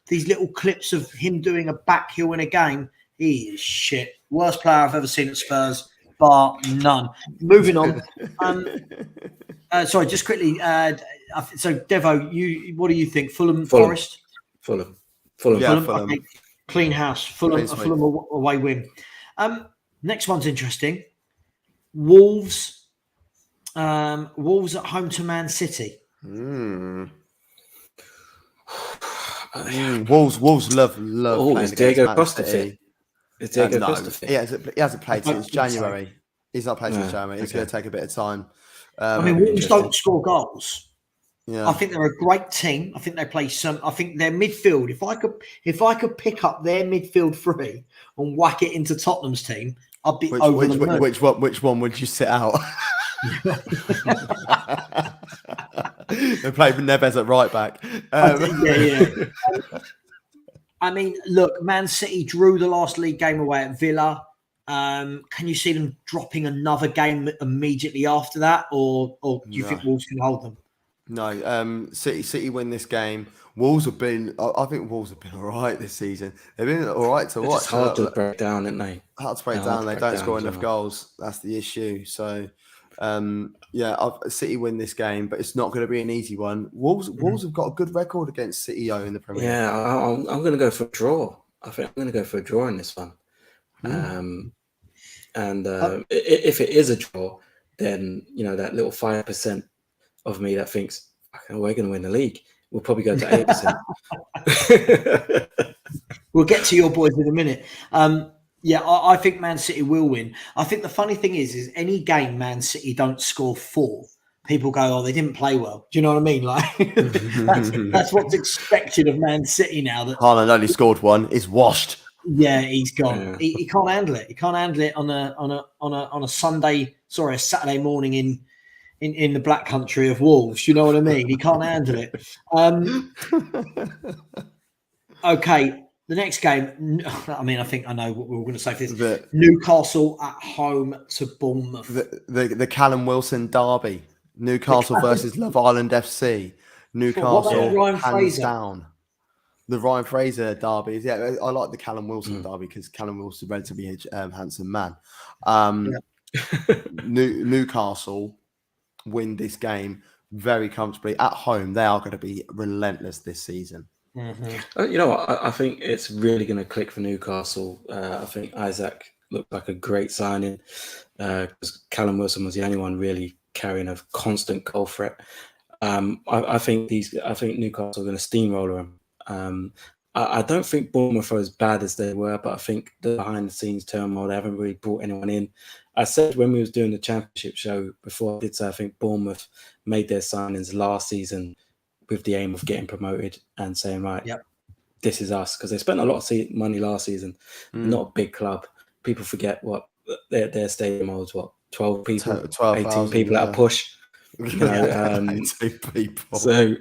these little clips of him doing a back heel in a game. He is shit. Worst player I've ever seen at Spurs, bar none. Moving on. Sorry, just quickly. So Devo, what do you think? Fulham. Forest? Fulham. Yeah, Fulham. Okay. Clean house. Fulham away win. Next one's interesting. Wolves. Wolves at home to Man City. Wolves love. Is Diego Costa fit? Is Diego Costa fit? He hasn't played since January. So. He's not played since January. It's going to take a bit of time. Wolves don't score goals. Yeah. I think they're a great team. I think they play I think their midfield. If I could pick up their midfield 3 and whack it into Tottenham's team, I'd be over the moon. Which one would you sit out? They played with Neves at right back. Look, Man City drew the last league game away at Villa. Can you see them dropping another game immediately after that, or do you think Wolves can hold them? No. City win this game. Wolves have been. I think Wolves have been all right this season. They've been all right to watch. It's hard to break down, isn't they? Hard to break down. They don't score enough goals. That's the issue. So, City win this game, but it's not going to be an easy one. Wolves have got a good record against City in the Premier League. Yeah, I'm going to go for a draw. I think I'm going to go for a draw in this one. If it is a draw, then that little 5% of me that thinks we're going to win the league will probably go to 8%. We'll get to your boys in a minute. I think Man City will win. I think the funny thing is any game Man City don't score 4, people go, "Oh, they didn't play well." Do you know what I mean? Like that's what's expected of Man City now. That Haaland only scored 1. It's washed. Yeah, he's gone. Yeah. He can't handle it. He can't handle it on a Saturday morning in the Black Country of Wolves. You know what I mean? He can't handle it. Okay, the next game. I think I know what we were going to say for this. Newcastle at home to Bournemouth. The Callum Wilson derby. Newcastle versus Love Island FC. Newcastle hands down. The Ryan Fraser derby. Yeah, I like the Callum Wilson derby because Callum Wilson is a relatively handsome man. Newcastle win this game very comfortably at home. They are going to be relentless this season. You know what? I think it's really going to click for Newcastle. I think Isaac looked like a great signing because Callum Wilson was the only one really carrying a constant goal threat. I think Newcastle are going to steamroller them. I don't think Bournemouth are as bad as they were, but I think the behind-the-scenes turmoil, they haven't really brought anyone in. I said when we was doing the championship show before, I did say I think Bournemouth made their signings last season with the aim of getting promoted and saying, right, Yep. this is us. Because they spent a lot of money last season. Not a big club. People forget what their stadium holds, 12 people, 18 people at a push. You know, 18 people. So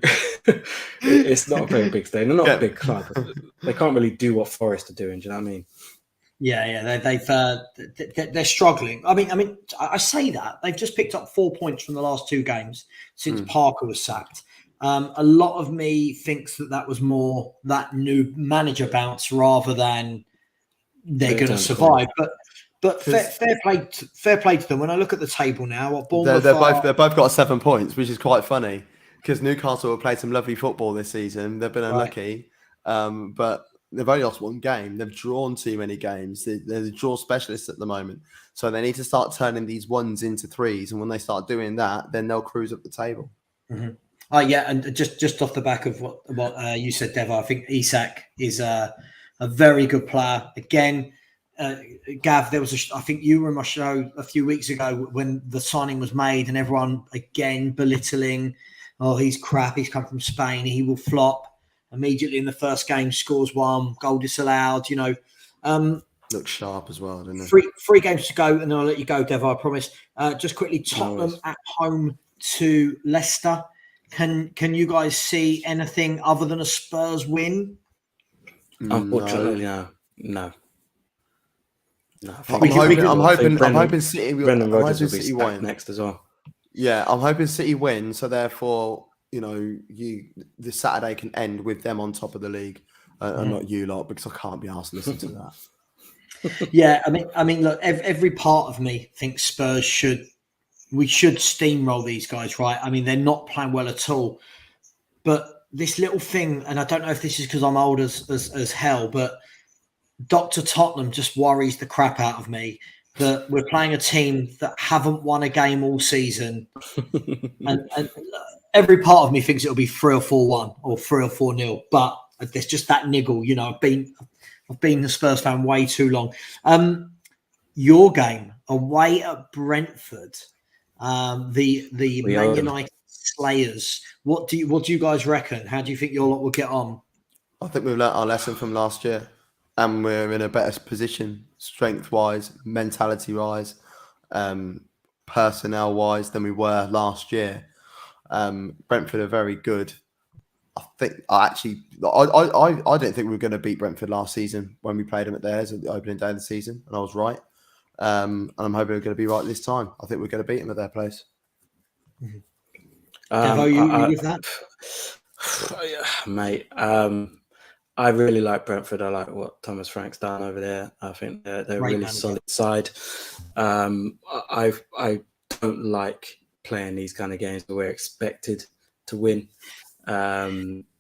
it's not a very big stadium. They're not a big club. They can't really do what Forest are doing. Do you know what I mean? Yeah. They're struggling. I mean, I say that they've just picked up 4 points from the last 2 games since Parker was sacked. A lot of me thinks that was more that new manager bounce rather than they're going to survive. But fair play to them. When I look at the table now, what Bournemouth they're both got 7 points, which is quite funny because Newcastle have played some lovely football this season. They've been unlucky, but they've only lost 1 game. They've drawn too many games. They're the draw specialists at the moment, so they need to start turning these 1s into 3s. And when they start doing that, then they'll cruise up the table. Mm-hmm. And just off the back of what you said, Dev, I think Isak is a very good player. Again, Gav, I think you were on my show a few weeks ago when the signing was made, and everyone again belittling, oh, he's crap. He's come from Spain. He will flop. Immediately in the first game, scores 1, goal disallowed. Looks sharp as well, doesn't it? 3 games to go, and then I'll let you go, Dev. I promise. Just quickly, Tottenham at home to Leicester. Can you guys see anything other than a Spurs win? Unfortunately, no. I'm hoping City will. Brendan Rodgers will be stacked next as well. Yeah, I'm hoping City win. So therefore, the Saturday can end with them on top of the league, and not you lot, because I can't be asked to listen to that. Yeah, I mean, look, every part of me thinks Spurs should steamroll these guys, right? I mean, they're not playing well at all, but this little thing, and I don't know if this is because I'm old as hell, but Dr. Tottenham just worries the crap out of me that we're playing a team that haven't won a game all season. and every part of me thinks it'll be 3 or 4-1 or 3 or 4-0, but there's just that niggle. I've been a Spurs fan way too long. Your game away at Brentford, the Man United Slayers. What do you guys reckon? How do you think your lot will get on? I think we've learnt our lesson from last year, and we're in a better position, strength-wise, mentality-wise, personnel-wise, than we were last year. Brentford are very good. I didn't think we were going to beat Brentford last season when we played them at theirs at the opening day of the season, and I was right. And I'm hoping we're going to be right this time. I think we're going to beat them at their place. Devo, you agree with that? Mate, I really like Brentford. I like what Thomas Frank's done over there. I think they're a really solid side. I don't like playing these kind of games where we're expected to win.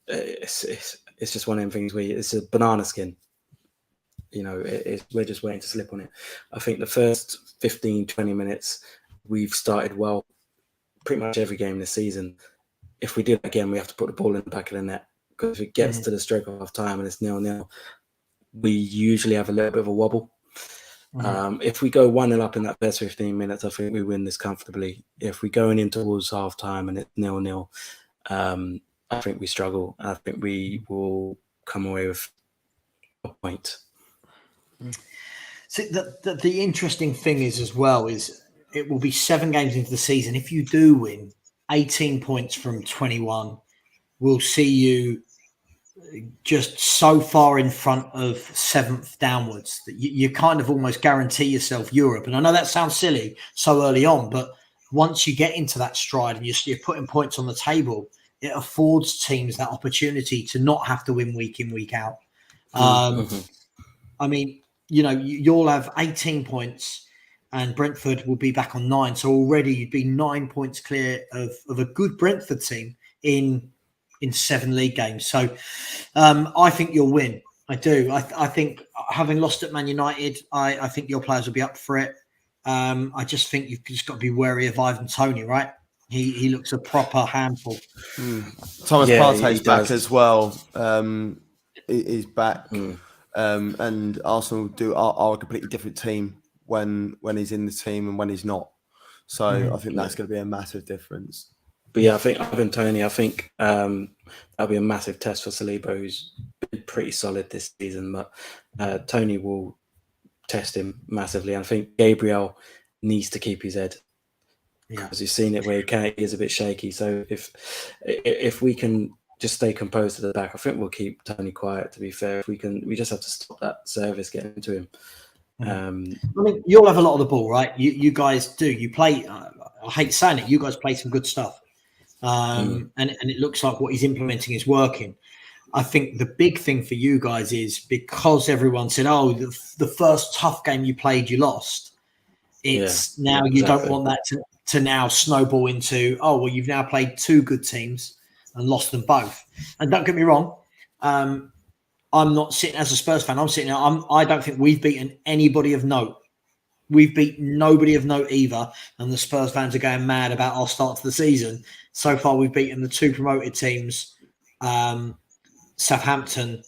It's just one of them things where it's a banana skin. We're just waiting to slip on it. I think the first 15, 20 minutes, we've started well pretty much every game this season. If we do that again, we have to put the ball in the back of the net, because if it gets to the stroke of half time and it's 0-0, we usually have a little bit of a wobble. If we go 1-0 up in that first 15 minutes, I think we win this comfortably. If we're going in towards half time and it's 0-0, I think we struggle. I think we will come away with a point. See, the interesting thing is it will be 7 games into the season. If you do win, 18 points from 21 will see you just so far in front of 7th downwards that you kind of almost guarantee yourself Europe. And I know that sounds silly so early on, but once you get into that stride and you're putting points on the table, it affords teams that opportunity to not have to win week in, week out. I mean, you'll have 18 points and Brentford will be back on 9. So already you'd be 9 points clear of a good Brentford team in 7 league games. So I think you'll win. I do. I think having lost at Man United, I think your players will be up for it. I just think you've just got to be wary of Ivan Toney, right? He looks a proper handful. Thomas Partey's back as well. He's back. And Arsenal are a completely different team when he's in the team and when he's not. So I think that's going to be a massive difference. But yeah, I think Tony. I think that'll be a massive test for Saliba, who's been pretty solid this season. But Tony will test him massively. And I think Gabriel needs to keep his head. Yeah, because you've seen it where he is a bit shaky. So if we can just stay composed at the back, I think we'll keep Tony quiet. To be fair, if we can, we just have to stop that service getting into him. I mean, you'll have a lot of the ball, right? You guys do. You play. I hate saying it. You guys play some good stuff, and it looks like what he's implementing is working. I think the big thing for you guys is because everyone said, "Oh, the first tough game you played, you lost." It's now you don't want that to now snowball into, "Oh, well, you've now played two good teams and lost them both." And don't get me wrong. I'm not sitting as a Spurs fan. I'm sitting there. I don't think we've beaten anybody of note. We've beaten nobody of note either. And the Spurs fans are going mad about our start to the season. So far, we've beaten the two promoted teams, Southampton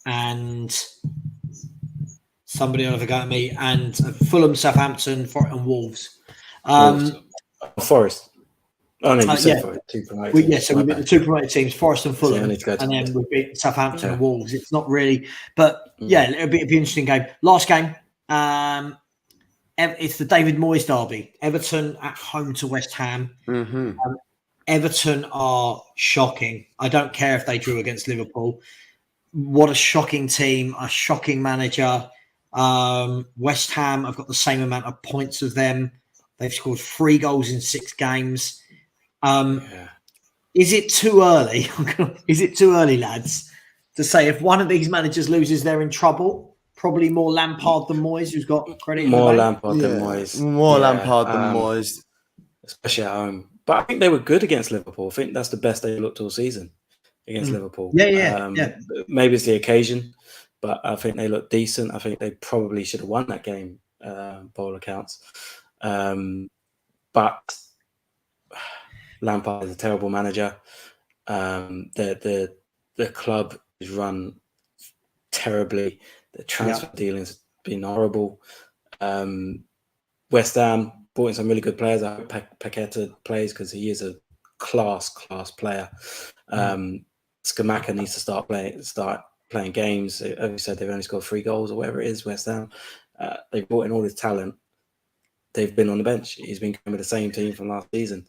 and somebody will have a go at me, and Fulham, Southampton, and Wolves. Forest. Oh no, you said Forest. Two promoted teams. So we beat the two promoted teams, Forest and Fulham, and then we beat Southampton and Wolves. It's not really, but it'll be an interesting game. Last game, it's the David Moyes derby. Everton at home to West Ham. Mm-hmm. Everton are shocking. I don't care if they drew against Liverpool. What a shocking team, a shocking manager. West Ham have got the same amount of points as them. They've scored 3 goals in 6 games. Is it too early? Is it too early, lads, to say if one of these managers loses, they're in trouble? Probably more Lampard than Moyes, who's got credit. More Lampard than Moyes. More Lampard than Moyes. Especially at home. But I think they were good against Liverpool. I think that's the best they looked all season against Liverpool. Yeah. Maybe it's the occasion, but I think they looked decent. I think they probably should have won that game, by all accounts. But Lampard is a terrible manager. The club is run terribly. The transfer dealings have been horrible. West Ham brought in some really good players. I hope Paqueta plays because he is a class player. Scamacca needs to start playing games. As you said, they've only scored 3 goals or whatever it is. West Ham. They've brought in all this talent. They've been on the bench. He's been coming with the same team from last season.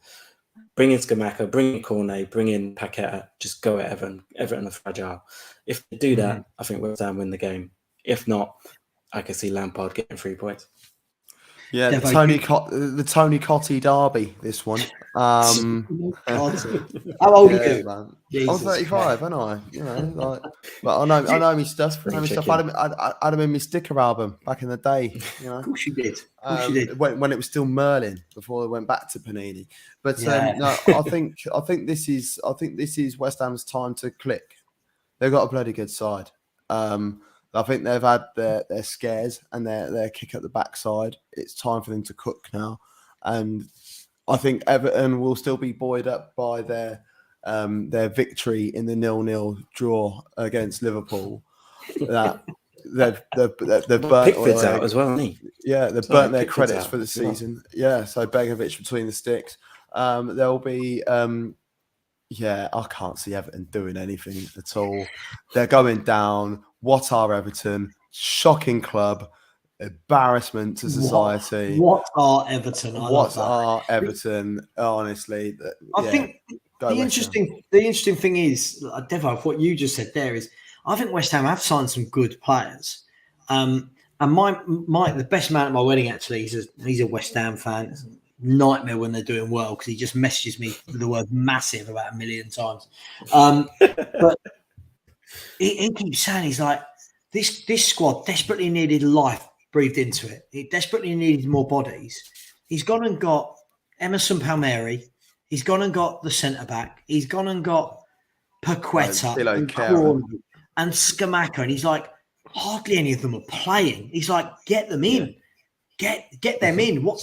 Bring in Scamacca, bring in Cornet, bring in Paqueta. Just go at Everton. Everton are fragile. If they do that, I think West Ham win the game. If not, I can see Lampard getting 3 points. Yeah, the Tony Cottee derby. This one. How old are you? Man. I'm 35, aren't I? You know, but I know me stuff. I had him in my sticker album back in the day. You know, of course you did. When it was still Merlin before they went back to Panini. But no, I think this is West Ham's time to click. They've got a bloody good side. I think they've had their scares and their kick at the backside. It's time for them to cook now. And I think Everton will still be buoyed up by their victory in the 0-0 draw against Liverpool. That they've burnt Pickford's out as well, isn't he? Yeah, they've burnt their credits for the season. Yeah, so Begovic between the sticks. There'll be I can't see Everton doing anything at all. They're going down. What are Everton? Shocking club. Embarrassment to society. What are Everton? What are Everton? Honestly, I think the interesting thing is, Devo, what you just said there is, I think West Ham have signed some good players. And the best man at my wedding actually, he's a West Ham fan. It's a nightmare when they're doing well because he just messages me with the word massive about 1 million times. But he keeps saying, he's like, this squad desperately needed life breathed into it. It desperately needed more bodies. He's gone and got Emerson Palmieri. He's gone and got the centre back. He's gone and got Paqueta and Scamacca. And he's like, hardly any of them are playing. He's like, get them in. Get them in. What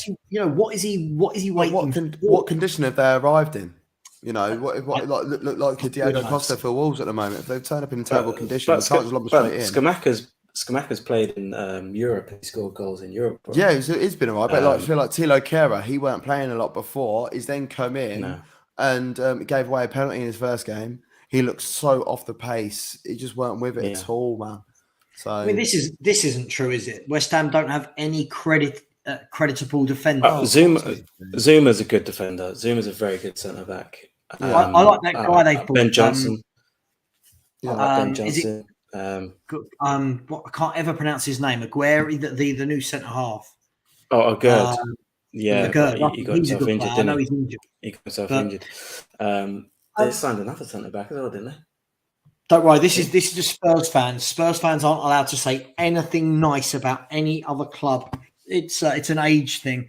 is he waiting for? What condition have they arrived in? You know, what look like a Diego Costa for Wolves at the moment. If they've turned up in terrible condition, they can't just lob them straight in. Scamacca's played in Europe. He scored goals in Europe. Yeah, it's been all right. But I feel like Tilo Kehrer, he weren't playing a lot before. He's then come in and he gave away a penalty in his first game. He looked so off the pace. He just weren't with it at all, man. So I mean, this isn't true, is it? West Ham don't have any creditable defenders. Zuma's a good defender. Zuma's a very good centre back. I like that guy they bought. Ben Johnson. Ben Johnson. I can't ever pronounce his name. Aguero, the new centre half. Oh, Gerd. Yeah, he got himself injured, didn't he? I know he's injured. He got himself injured. They signed another centre back as well, didn't they? Don't worry. This is just Spurs fans. Spurs fans aren't allowed to say anything nice about any other club. It's an age thing,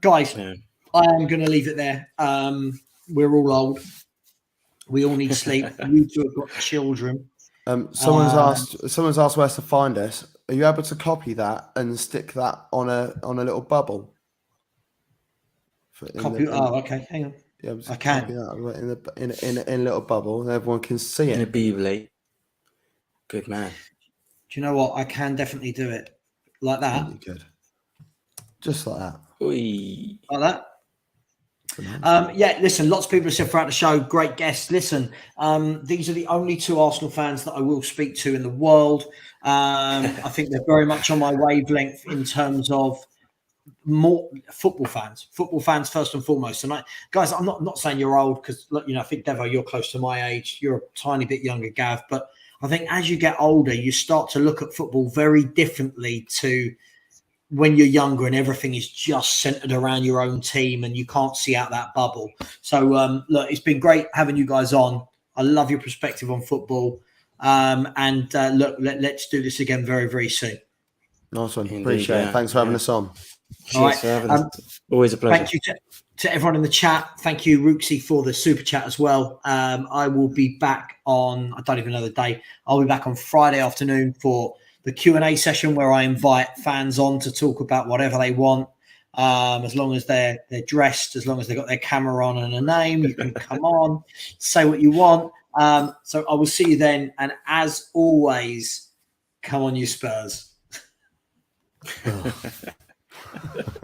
guys. Yeah. I am going to leave it there. We're all old. We all need sleep. You two have got children. Someone's asked where to find us. Are you able to copy that and stick that on a little bubble? Okay. Hang on. Yeah, I can. In a little bubble, and everyone can see it. In a Bibli. Good man. Do you know what? I can definitely do it like that. You could. Just like that. Oy. Like that. Listen, lots of people have said throughout the show, great guests. Listen, these are the only two Arsenal fans that I will speak to in the world. I think they're very much on my wavelength in terms of more football fans first and foremost. And guys, I'm not saying you're old, because I think Devo, you're close to my age. You're a tiny bit younger, Gav, but I think as you get older, you start to look at football very differently to when you're younger and everything is just centered around your own team and you can't see out that bubble. So look, it's been great having you guys on. I love your perspective on football. Look, let's do this again very, very soon. Nice one. Appreciate it. Thanks for having us on. Cheers for having us. Always a pleasure. Thank you to everyone in the chat. Thank you, Rooksy, for the super chat as well. I will be back on, I don't even know the day. I'll be back on Friday afternoon for the Q&A session, where I invite fans on to talk about whatever they want. As long as they're dressed, as long as they've got their camera on and a name, you can come on, say what you want. So I will see you then. And as always, come on, you Spurs.